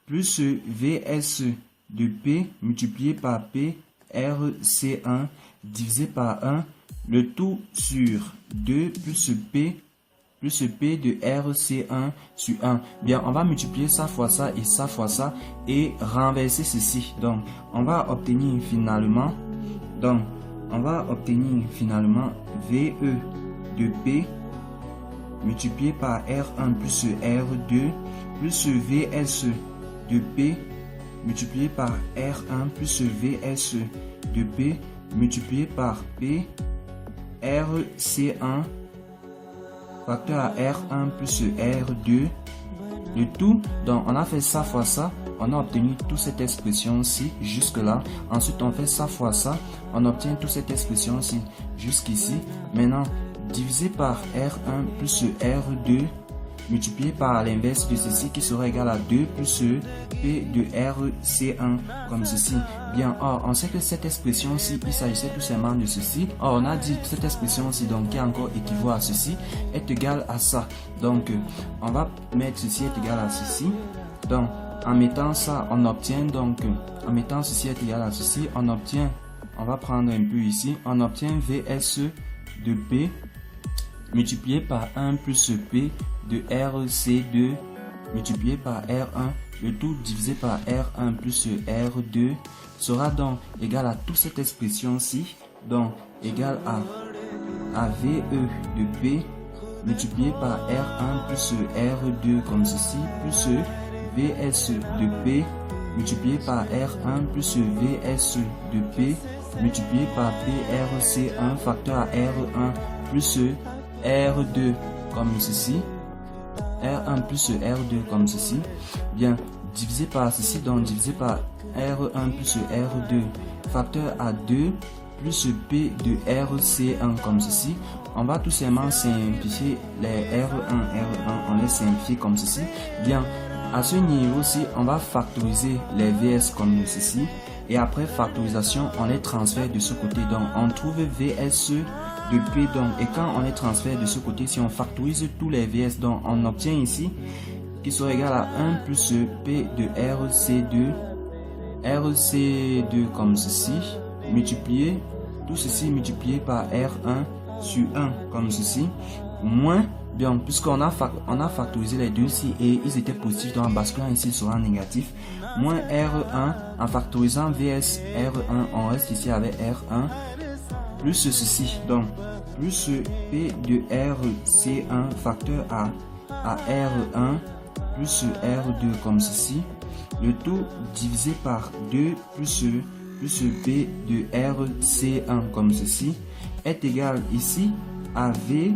plus Vs de P multiplié par P RC1 divisé par 1, le tout sur 2 plus P plus P de RC1 sur 1. Bien, on va multiplier ça fois ça et renverser ceci. Donc, on va obtenir finalement, VE de P multiplié par R1 plus R2 plus VSE de P multiplié par R1 plus VSE de P multiplié par P RC1 facteur à R1 plus R2, le tout. Donc on a fait ça fois ça, on a obtenu toute cette expression-ci jusque là. Ensuite on fait ça fois ça, on obtient toute cette expression-ci jusqu'ici. Maintenant divisé par R1 plus R2 multiplié par l'inverse de ceci qui sera égal à 2 plus P de RC1 comme ceci. Bien, or on sait que cette expression-ci, il s'agissait tout simplement de ceci. Or on a dit que cette expression-ci, donc qui est encore équivaut à ceci, est égale à ça. Donc on va mettre ceci est égal à ceci. Donc en mettant ça, on obtient donc, en mettant ceci est égal à ceci, on obtient, on va prendre un peu ici, on obtient VSE de P multiplié par 1 plus P de RC2 multiplié par R1, le tout divisé par R1 plus R2 sera donc égal à toute cette expression-ci, donc égal à VE de P multiplié par R1 plus R2 comme ceci, plus VS de P multiplié par R1 plus VS de P multiplié par PRC1 facteur à R1 plus R2 comme ceci, R1 plus R2 comme ceci. Bien, divisé par ceci, donc divisé par R1 plus R2 facteur à 2 plus P de RC1 comme ceci. On va tout simplement simplifier les R1, on les simplifie comme ceci. Bien, à ce niveau-ci, on va factoriser les VS comme ceci. Et après factorisation, on les transfère de ce côté. Donc, on trouve VSE de P. Donc, et quand on les transfère de ce côté, si on factorise tous les VS, donc on obtient ici qui sera égal à 1 plus P de RC2 comme ceci, multiplié, tout ceci multiplié par R1 sur 1 comme ceci, moins, bien, puisqu'on a factorisé les deux ici et ils étaient positifs, donc en basculant ici, il sera négatif, moins R1, en factorisant VS R1, on reste ici avec R1, plus ceci, donc, plus P de RC1 facteur à R1, plus R2 comme ceci, le tout divisé par 2 plus P de RC1 comme ceci, est égal ici à VE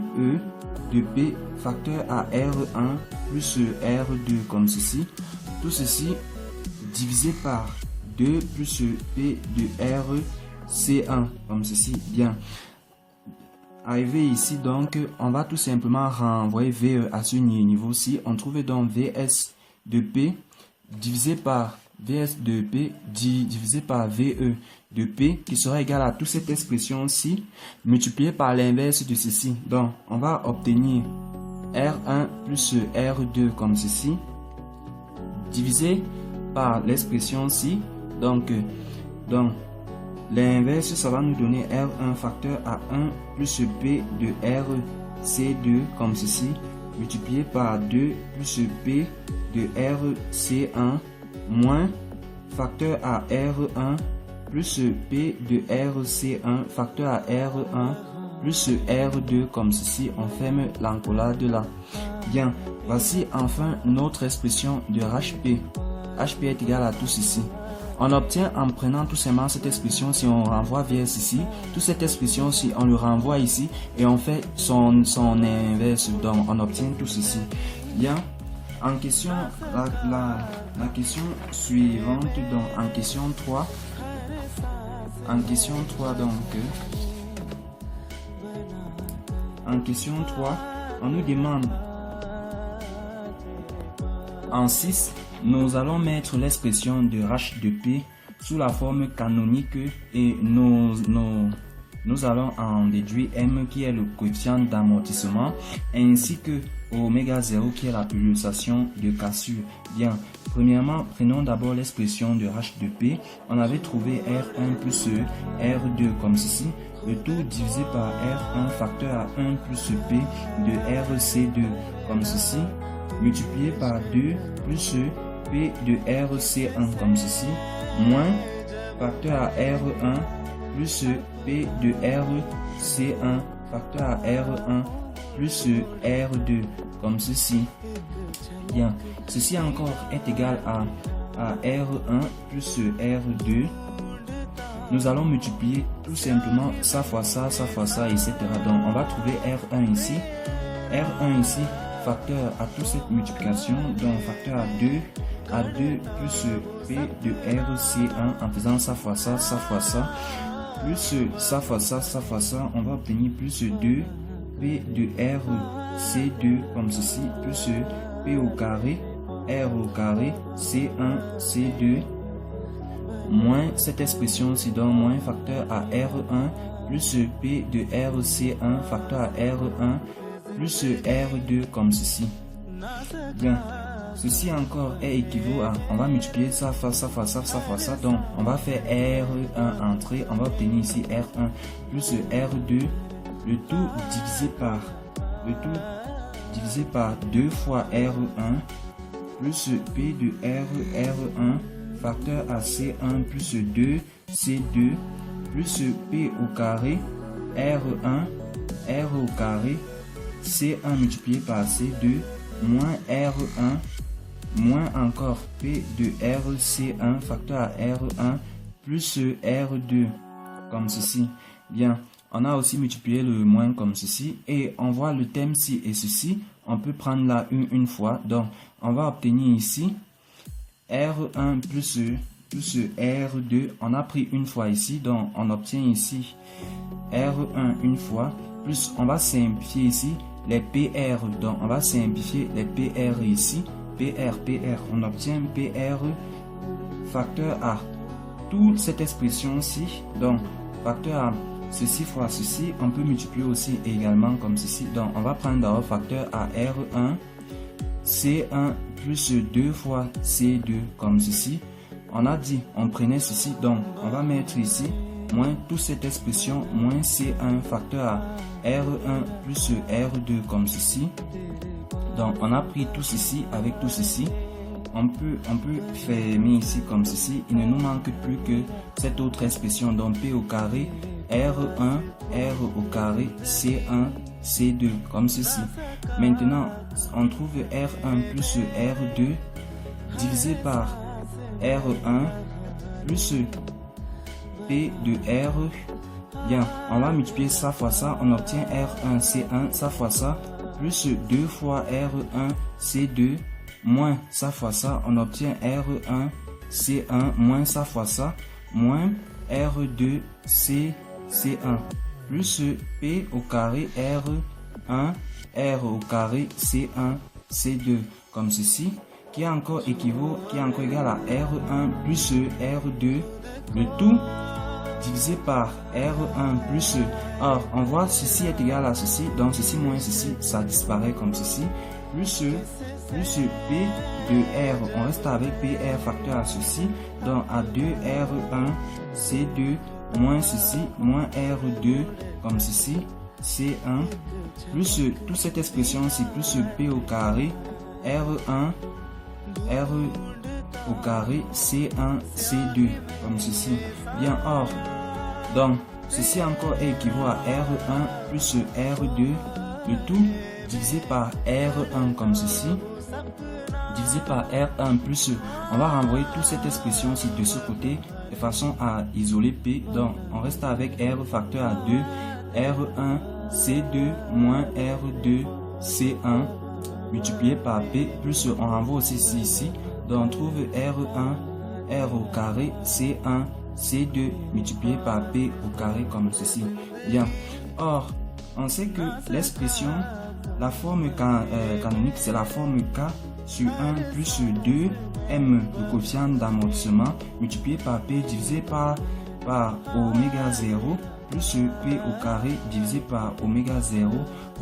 de P facteur à R1 plus R2 comme ceci. Tout ceci divisé par 2 plus P de RC1 comme ceci. Bien. Arrivé ici, donc, on va tout simplement renvoyer VE à ce niveau-ci. On trouve donc VS de P divisé par VS de P divisé par VE de P qui sera égal à toute cette expression-ci multiplié par l'inverse de ceci. Donc, on va obtenir R1 plus R2 comme ceci divisé par l'expression-ci. Donc l'inverse, ça va nous donner R1 facteur à 1 plus P de RC2 comme ceci multiplié par 2 plus P de RC1 moins facteur à R1 plus P de RC1 facteur à R1 plus R2 comme ceci. On ferme l'encolade là. Bien, voici enfin notre expression de HP. HP est égal à tout ceci. On obtient en prenant tout simplement cette expression, si on renvoie vers ici, toute cette expression, si on le renvoie ici et on fait son inverse, donc on obtient tout ceci. Bien. En question, la question suivante, donc en question 3, donc, en question 3, on nous demande, en 6, nous allons mettre l'expression de H de P sous la forme canonique et nous allons en déduire M qui est le coefficient d'amortissement ainsi que oméga 0 qui est la pulsation de cassure. Bien, premièrement, prenons d'abord l'expression de H de P. On avait trouvé R1 plus R2 comme ceci. le tout divisé par R1 facteur à 1 plus P de RC2 comme ceci, multiplié par 2 plus P de RC1 comme ceci, moins facteur à R1 plus P de RC1 facteur à R1 plus R2 comme ceci. Bien, ceci encore est égal à R1 plus R2. Nous allons multiplier tout simplement ça fois ça, etc. Donc on va trouver R1 ici. R1 ici, facteur à toute cette multiplication, donc facteur à 2 plus P de RC1 en faisant ça fois ça, plus ça fois ça, on va obtenir plus 2 P de RC2 comme ceci, plus P au carré, R au carré, C1, C2, moins cette expression-ci donne moins facteur à R1 plus P de RC1 facteur à R1 plus R2 comme ceci. Bien, ceci encore est équivaut à, on va multiplier ça fois ça, donc on va faire R1 entrée, on va obtenir ici R1 plus R2, le tout divisé par 2 fois R1 plus P de R1 facteur à C1 plus 2 C2 plus P au carré R1 R au carré C1 multiplié par C2 moins R1 moins encore P de RC1 facteur à R1 plus R2 comme ceci. Bien, on a aussi multiplié le moins comme ceci et on voit le thème ci et ceci. On peut prendre la une fois. Donc, on va obtenir ici R1 plus R2. On a pris une fois ici. Donc, on obtient ici R1 une fois. Plus, on va simplifier ici les PR. Donc, on va simplifier les PR ici. PR. On obtient PR facteur à toute cette expression-ci. Donc, facteur à ceci fois ceci, on peut multiplier aussi également comme ceci. Donc, on va prendre d'abord facteur à R1, C1 plus 2 fois C2 comme ceci. On a dit, on prenait ceci, donc on va mettre ici, moins toute cette expression, moins C1 facteur à R1 plus R2 comme ceci. Donc, on a pris tout ceci avec tout ceci. On peut fermer ici comme ceci. Il ne nous manque plus que cette autre expression, donc P au carré, R1, R au carré, C1, C2, comme ceci. Maintenant, on trouve R1 plus R2 divisé par R1 plus P de R. Bien, on va multiplier ça fois ça, on obtient R1, C1, ça fois ça, plus 2 fois R1, C2, moins ça fois ça, on obtient R1, C1, moins ça fois ça, moins R2, C1, plus P au carré R1, R au carré C1, C2, comme ceci, qui est encore égal à R1 plus R2, le tout divisé par R1 plus, or on voit ceci est égal à ceci, donc ceci moins ceci, ça disparaît comme ceci, plus P de R, on reste avec PR facteur à ceci, donc à 2 R1 C2 moins ceci, moins R2 comme ceci, C1, plus toute cette expression c'est plus P au carré, R1, R au carré, C1, C2, comme ceci. Bien, or, donc, ceci encore équivaut à R1 plus R2, le tout divisé par R1 comme ceci, divisé par R1 plus, on va renvoyer toute cette expression-ci de ce côté, de façon à isoler P. Donc, on reste avec R facteur à 2, R1, C2, moins R2, C1, multiplié par P, plus on renvoie aussi ici. Donc, on trouve R1, R au carré, C1, C2, multiplié par P au carré comme ceci. Bien. Or, on sait que l'expression, la forme canonique, c'est la forme K sur 1 plus 2 M, le coefficient d'amortissement, multiplié par P divisé par oméga 0, plus P au carré divisé par oméga 0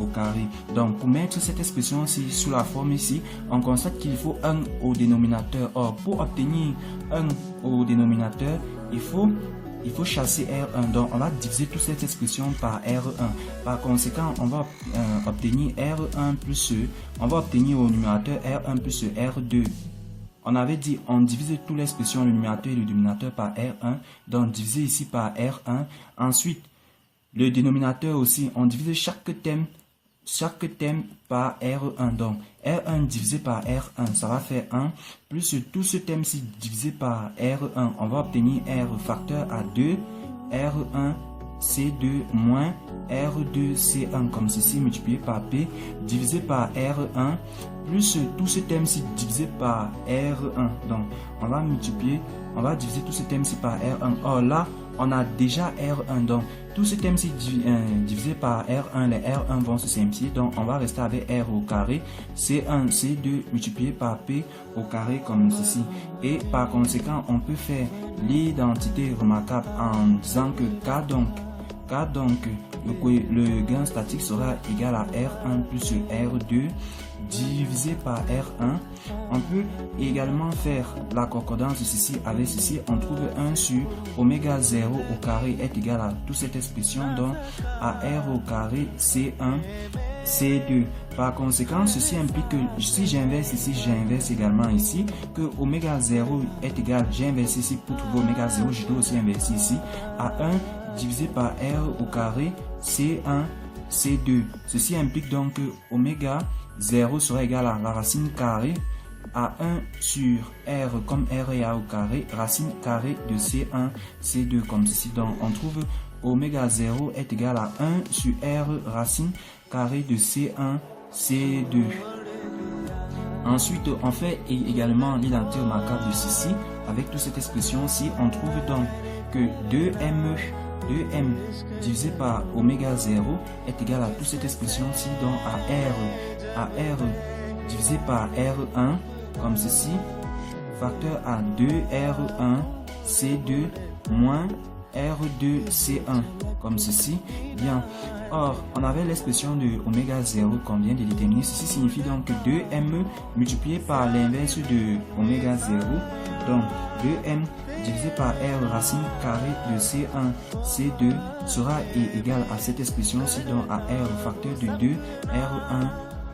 au carré. Donc, pour mettre cette expression-ci sous la forme ici, on constate qu'il faut 1 au dénominateur. Or, pour obtenir 1 au dénominateur, il faut il faut chasser R1. Donc, on va diviser toute cette expression par R1. Par conséquent, on va obtenir R1 plus E. On va obtenir au numérateur R1 plus R2. On avait dit, on divise toute l'expression, le numérateur et le dénominateur par R1. Donc, diviser ici par R1. Ensuite, le dénominateur aussi, on divise chaque thème par R1. Donc, R1 divisé par R1, ça va faire 1. Plus tout ce thème-ci divisé par R1, on va obtenir R facteur à 2. R1 C2 moins R2 C1 comme ceci multiplié par P divisé par R1 plus tout ce thème-ci divisé par R1. Donc, on va diviser tout ce thème-ci par R1. Or là, on a déjà R1. Donc, tout ce thème-ci divisé par R1, les R1 vont se simplifier. Donc, on va rester avec R au carré. C1, C2 multiplié par P au carré comme ceci. Et par conséquent, on peut faire l'identité remarquable en disant que K donc, le gain statique sera égal à R1 plus R2 divisé par R1. On peut également faire la concordance de ceci avec ceci. On trouve 1 sur oméga 0 au carré est égal à toute cette expression, donc à R au carré C1 C2. Par conséquent, ceci implique que si j'inverse ici, j'inverse également ici, que oméga 0 est égal, j'inverse ici pour trouver oméga 0, je dois aussi inverser ici, à 1 divisé par R au carré C1 C2. Ceci implique donc que oméga 0 sera égal à la racine carrée à 1 sur R comme R est A au carré, racine carrée de C1 C2 comme ceci. Donc on trouve oméga 0 est égal à 1 sur R racine carrée de C1 C2. Ensuite, on fait également l'identité remarquable de ceci. Avec toute cette expression-ci, on trouve donc que 2m divisé par oméga 0 est égal à toute cette expression-ci, donc à R divisé par R1, comme ceci, facteur à 2R1 C2 moins R2 C1, comme ceci. Bien. Or, on avait l'expression de oméga 0 qu'on vient de déterminer. Ceci signifie donc que 2m multiplié par l'inverse de oméga 0. Donc, 2m divisé par R racine carrée de C1 C2 sera égal à cette expression-ci, donc à R facteur de 2 R1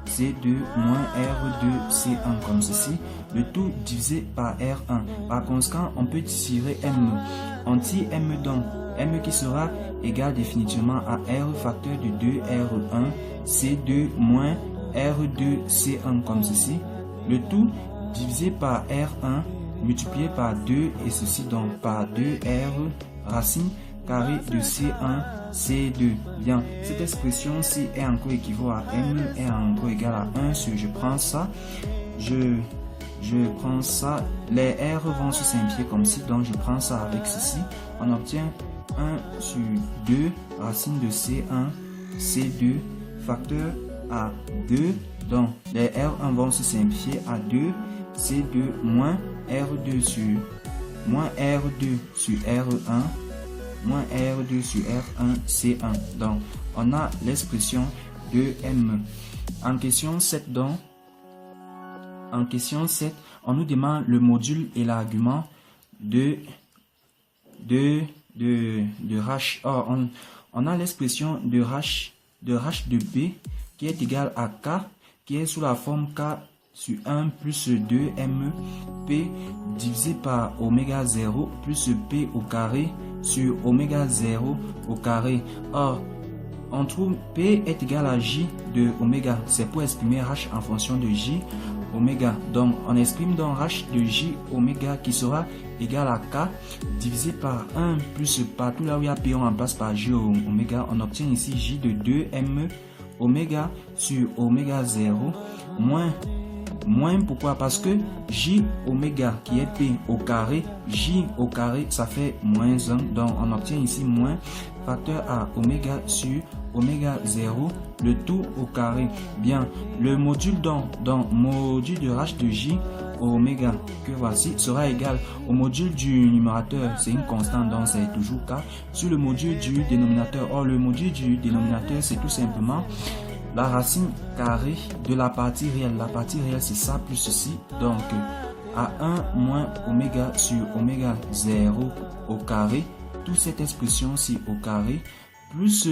C2 moins R2 C1 comme ceci, le tout divisé par R1. Par conséquent, on peut tirer M. On tire M donc M qui sera égal définitivement à R facteur de 2 R1 C2 moins R2 C1 comme ceci, le tout divisé par R1 multiplié par 2 et ceci donc par 2R racine carré de C1 C2. Bien, cette expression-ci est encore équivaut à M est encore égal à 1 sur, je prends ça, les R vont se simplifier comme ci, donc je prends ça avec ceci, on obtient 1 sur 2 racine de C1 C2 facteur à 2, donc les R1 vont se simplifier à 2 C2 moins R2 sur R1 moins R2 sur R1 C1. Donc, on a l'expression de M. En question 7, donc, on nous demande le module et l'argument de H. Or, on a l'expression de H de P qui est égal à K, qui est sous la forme K sur 1 plus 2M P divisé par oméga 0 plus P au carré sur oméga 0 au carré. Or, on trouve P est égal à J de oméga. C'est pour exprimer H en fonction de J oméga. Donc, on exprime donc H de J oméga qui sera égal à K divisé par 1 plus partout là où il y a P on remplace par J oméga. On obtient ici J de 2M oméga sur oméga 0 moins pourquoi? Parce que J oméga qui est P au carré, J au carré ça fait moins 1, donc on obtient ici moins facteur à oméga sur oméga 0, le tout au carré. Bien, le module donc module de H de J oméga que voici sera égal au module du numérateur, c'est une constante donc c'est toujours K, sur le module du dénominateur. Or le module du dénominateur c'est tout simplement la racine carrée de la partie réelle. La partie réelle c'est ça plus ceci, donc à 1 moins oméga sur oméga 0 au carré
toute cette expression-ci au carré, plus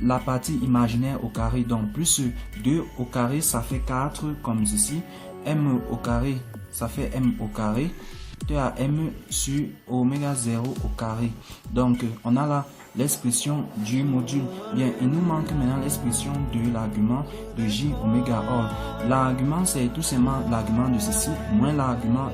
la partie imaginaire au carré, donc plus 2 au carré, ça fait 4 comme ceci, m au carré, ça fait m au carré, T à m sur oméga 0 au carré. Donc, on a là l'expression du module. Bien, il nous manque maintenant l'expression de l'argument de j oméga. Or, l'argument, c'est tout simplement l'argument de ceci, moins l'argument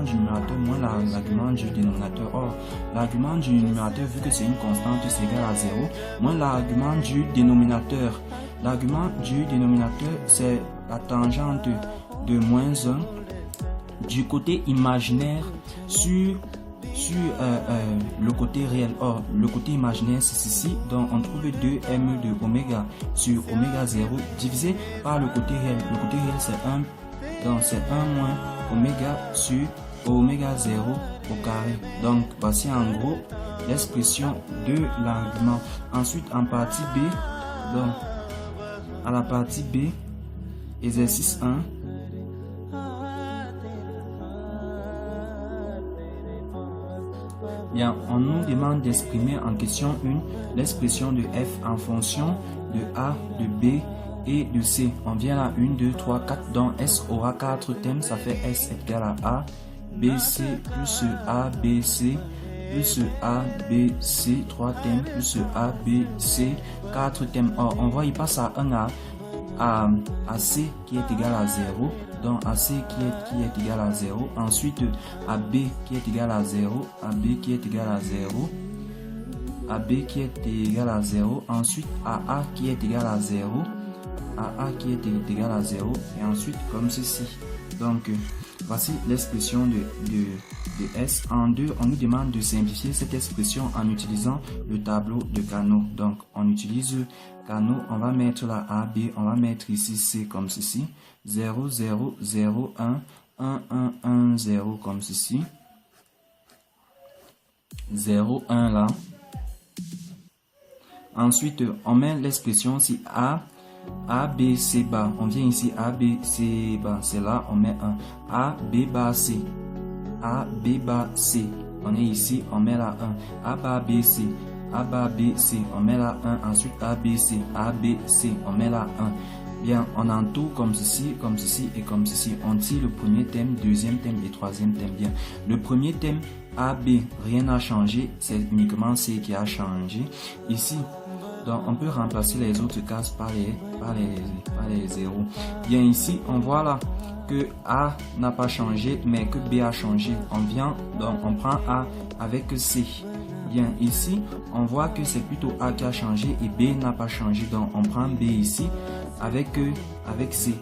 du numérateur, moins l'argument du dénominateur. Or, l'argument du numérateur, vu que c'est une constante, c'est égal à 0, moins l'argument du dénominateur. L'argument du dénominateur, c'est la tangente de moins 1 du côté imaginaire sur le côté réel. Or, le côté imaginaire, c'est ceci. Donc, on trouve 2m de oméga sur oméga 0 divisé par le côté réel. Le côté réel, c'est 1. Donc, c'est 1 moins oméga sur oméga 0 au carré. Donc, voici en gros l'expression de l'argument. Ensuite, en partie B, donc, à la partie B, exercice 1, bien, on nous demande d'exprimer en question 1 l'expression de f en fonction de A, de B et de C. On vient là 1, 2, 3, 4. Donc S aura 4 thèmes, ça fait S est égal à A, B, C, plus A, B, C, plus A, B, C, 3 thèmes, plus A, B, C, 4 thèmes. Or, on voit il passe à 1 à C qui est égal à 0. Donc à C qui est égal à 0. Ensuite à B qui est égal à 0. À B qui est égal à 0. À B qui est égal à 0. Ensuite à A qui est égal à 0. À A qui est égal à 0. Et ensuite comme ceci. Donc voici l'expression de S. En 2, on nous demande de simplifier cette expression en utilisant le tableau de Carnot. Donc on utilise Carnot, on va mettre la A, B, on va mettre ici C comme ceci. 0, 0, 0, 1, 1, 1, 1, 0 comme ceci. 0, 1 là. Ensuite, on met l'expression si A, B, C bas. On vient ici A, B, C bas. C'est là, on met 1. A, B bas, C. A, B bas, C. On est ici, on met la 1. A bas, B, C. A bas, B, C. On met la 1. Ensuite, A, B, C. A, B, C. On met la 1. Bien, on entoure comme ceci et comme ceci. On tire le premier thème, deuxième thème et troisième thème. Bien, le premier thème A, B, rien n'a changé, c'est uniquement C qui a changé. Ici, donc on peut remplacer les autres cases par les zéros. Bien, ici, on voit là que A n'a pas changé, mais que B a changé. On vient, donc on prend A avec C. Bien, ici, on voit que c'est plutôt A qui a changé et B n'a pas changé. Donc, on prend B ici avec C.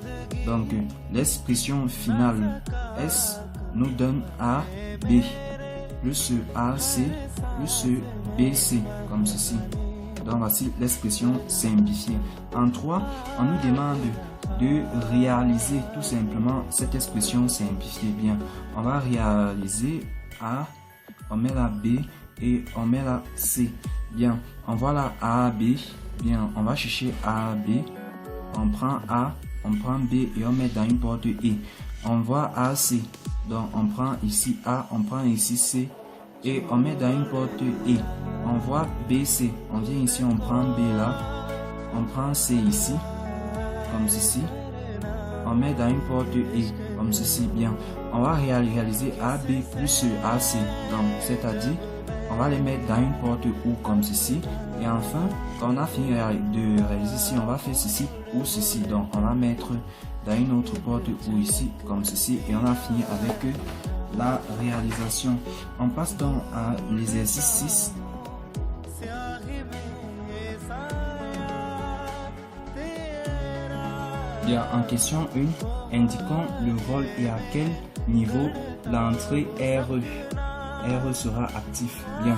Donc, l'expression finale S nous donne A, B, plus A, C, plus B, C, comme ceci. Donc, voici l'expression simplifiée. En 3, on nous demande de réaliser tout simplement cette expression simplifiée. Bien, on va réaliser A, on met la B et on met la C. Bien, on voit la A, B. Bien, on va chercher A, B. On prend A, on prend B et on met dans une porte E. On voit AC. Donc, on prend ici A, on prend ici C et on met dans une porte E. On voit BC. On vient ici, on prend B là. On prend C ici, comme ceci. On met dans une porte E, comme ceci. Bien, on va réaliser AB plus AC. Donc, c'est-à-dire, on va les mettre dans une porte OU comme ceci. Et enfin, quand on a fini de réaliser ici, on va faire ceci ou ceci. Donc, on va mettre dans une autre porte OU ici, comme ceci. Et on a fini avec la réalisation. On passe donc à l'exercice 6. Bien, en question 1, indiquons le rôle et à quel niveau l'entrée R sera actif. Bien,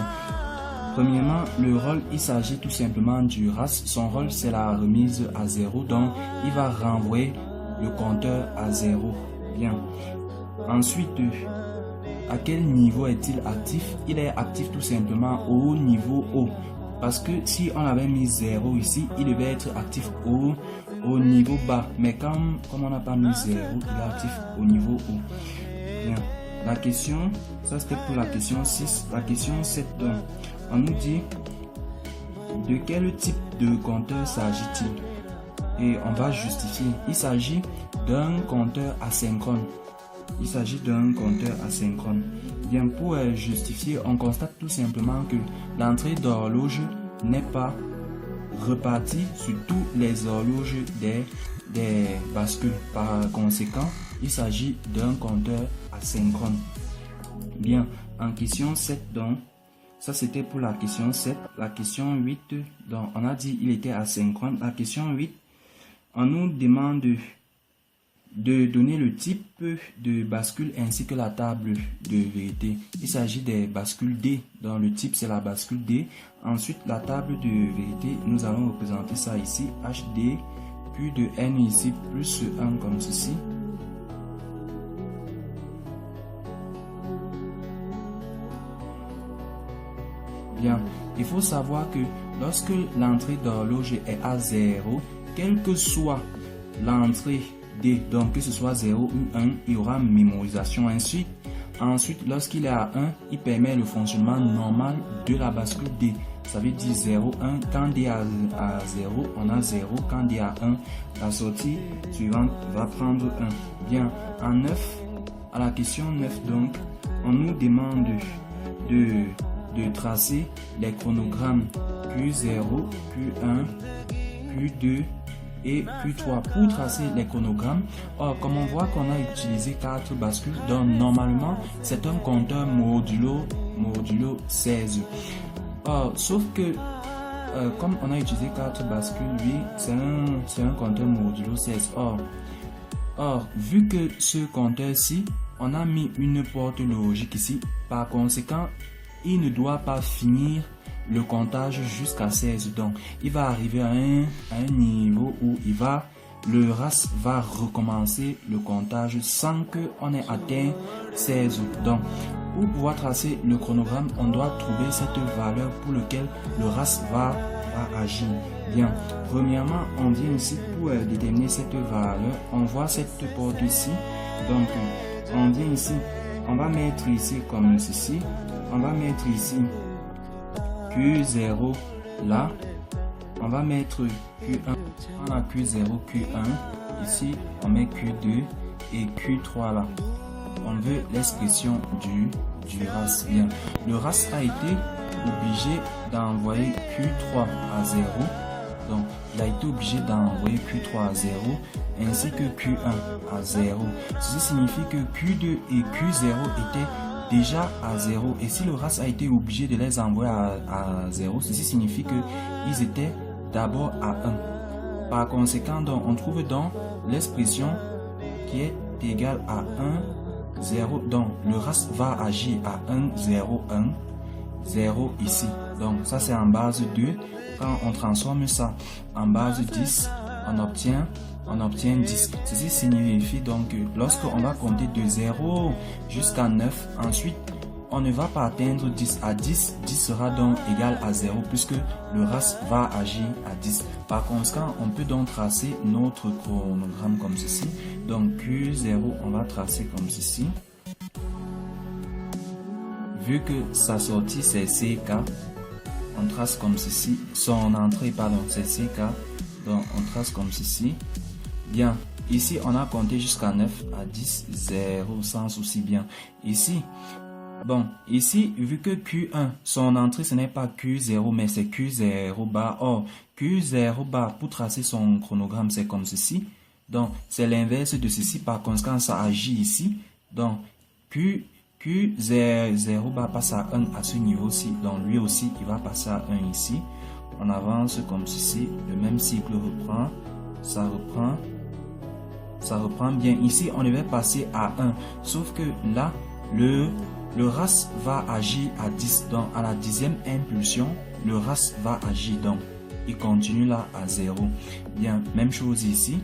premièrement, le rôle, il s'agit tout simplement du RAS. Son rôle, c'est la remise à 0. Donc, il va renvoyer le compteur à 0. Bien. Ensuite, à quel niveau est-il actif? Il est actif tout simplement au niveau O. Parce que si on avait mis 0 ici, il devait être actif au niveau bas. Mais comme on n'a pas mis 0, il est actif au niveau O. Bien.
la question, ça c'était pour la question 6. La question 7, donc, on nous dit de quel type de compteur s'agit-il? Et on va justifier. Il s'agit d'un compteur asynchrone. Il s'agit d'un compteur asynchrone. Bien, pour justifier, on constate tout simplement que l'entrée d'horloge n'est pas repartie sur tous les horloges des bascules. Par conséquent, il s'agit d'un compteur asynchrone. Bien, en question 7, donc, ça c'était pour la question 7. La question 8, donc, on a dit il était asynchrone. La question 8, on nous demande de donner le type de bascule ainsi que la table de vérité. Il s'agit des bascules D. Donc le type c'est la bascule D. Ensuite la table de vérité, nous allons représenter ça ici. HD, Q de N ici, plus 1 comme ceci. Bien, il faut savoir que lorsque l'entrée d'horloge est à 0, quelle que soit l'entrée D, donc que ce soit 0 ou 1, il y aura mémorisation. Ensuite, lorsqu'il est à 1, il permet le fonctionnement normal de la bascule D. Ça veut dire 0, 1. Quand D est à 0, on a 0. Quand D est à 1, la sortie suivante va prendre 1. Bien, en 9, à la question 9, donc, on nous demande de tracer les chronogrammes Q0, Q1, Q2 et Q3 pour tracer les chronogrammes. Or, comme on voit qu'on a utilisé 4 bascules, donc normalement c'est un compteur modulo 16. Or, sauf que comme on a utilisé 4 bascules, lui c'est un compteur modulo 16. Or, vu que ce compteur-ci, on a mis une porte logique ici, par conséquent, il ne doit pas finir le comptage jusqu'à 16. Donc, il va arriver à un niveau où le RAS va recommencer le comptage sans qu'on ait atteint 16. Donc, pour pouvoir tracer le chronogramme, on doit trouver cette valeur pour laquelle le RAS va agir. Bien, premièrement, on vient ici pour déterminer cette valeur. On voit cette porte ici. Donc, on vient ici, on va mettre ici comme ceci. On va mettre ici Q0 là. On va mettre Q1. On a Q0, Q1. Ici, on met Q2 et Q3 là. On veut l'expression du RAS. Bien. Le RAS a été obligé d'envoyer Q3 à 0. Donc, il a été obligé d'envoyer Q3 à 0 ainsi que Q1 à 0. Ceci signifie que Q2 et Q0 étaient déjà à 0. Et si le RAS a été obligé de les envoyer à 0, ceci signifie qu'ils étaient d'abord à 1. Par conséquent, donc, on trouve donc l'expression qui est égale à 1, 0. Donc, le RAS va agir à 1, 0, 1, 0 ici. Donc, ça c'est en base 2. Quand on transforme ça en base 10, on obtient 10. Ceci signifie donc que lorsqu'on va compter de 0 jusqu'à 9, ensuite on ne va pas atteindre 10 à 10. 10 sera donc égal à 0 puisque le RAS va agir à 10. Par conséquent, on peut donc tracer notre chronogramme comme ceci. Donc Q0, on va tracer comme ceci. Vu que sa sortie c'est CK, on trace comme ceci. Son entrée, pardon, c'est CK. Donc on trace comme ceci. Bien, ici on a compté jusqu'à 9 à 10, 0 sans souci. Bien, ici, bon, ici vu que Q1, son entrée ce n'est pas Q0 mais c'est Q0 bar. Or, Q0 bar pour tracer son chronogramme c'est comme ceci. Donc, c'est l'inverse de ceci, par conséquent ça agit ici. Donc, Q0 bar passe à 1 à ce niveau-ci. Donc, lui aussi il va passer à 1 ici. On avance comme ceci, le même cycle reprend, ça reprend bien. Ici, on devait passer à 1, sauf que là, le RAS va agir à 10. Donc, à la 10e impulsion, le RAS va agir. Donc, il continue là à 0. Bien, même chose ici.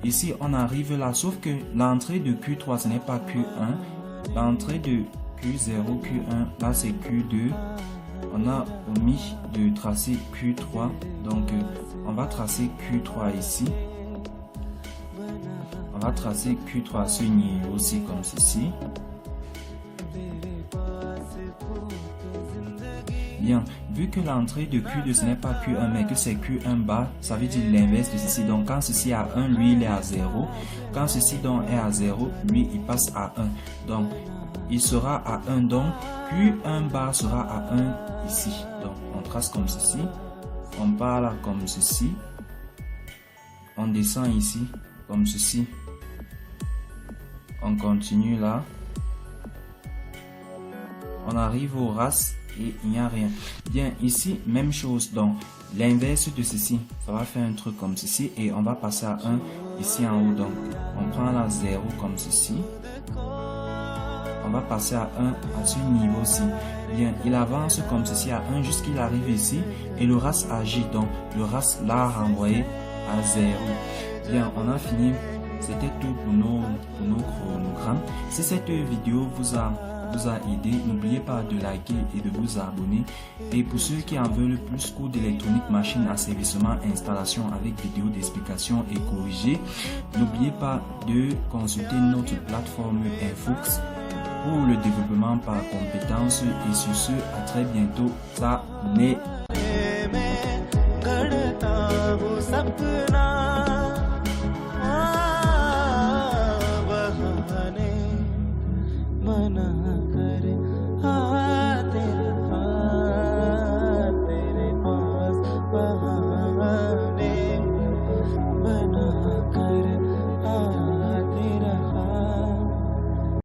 Ici, on arrive là, sauf que l'entrée de Q3, ce n'est pas Q1. L'entrée de Q0, Q1, là, c'est Q2. On a omis de tracer Q3, donc on va tracer Q3 ici. On va tracer Q3 à ce niveau aussi comme ceci.
Bien, vu que l'entrée de Q2 ce n'est pas Q1 mais que c'est Q1 bas, ça veut dire l'inverse de ceci. Donc quand ceci est à 1, lui il est à 0. Quand ceci donc est à 0, lui il passe à 1. Donc il sera à 1. Donc Q1 bas sera à 1 ici. Donc on trace comme ceci. On part là comme ceci. On descend ici comme ceci. On continue là. On arrive au RAS et il n'y a rien. Bien, ici, même chose. Donc, l'inverse de ceci, ça va faire un truc comme ceci et on va passer à 1 ici en haut. Donc, on prend la 0 comme ceci. On va passer à 1 à ce niveau-ci. Bien, il avance comme ceci à 1 jusqu'il arrive ici et le RAS agit. Donc, le RAS l'a renvoyé à 0. Bien, on a fini. C'était tout pour nos chronogrammes. Si cette vidéo vous a aidé, n'oubliez pas de liker et de vous abonner. Et pour ceux qui en veulent plus, cours d'électronique, machine, asservissement, installation avec vidéo d'explication et corrigé, n'oubliez pas de consulter notre plateforme Infox pour le développement par compétences. Et sur ce, à très bientôt. Ça n'est
मना करे तेरे पास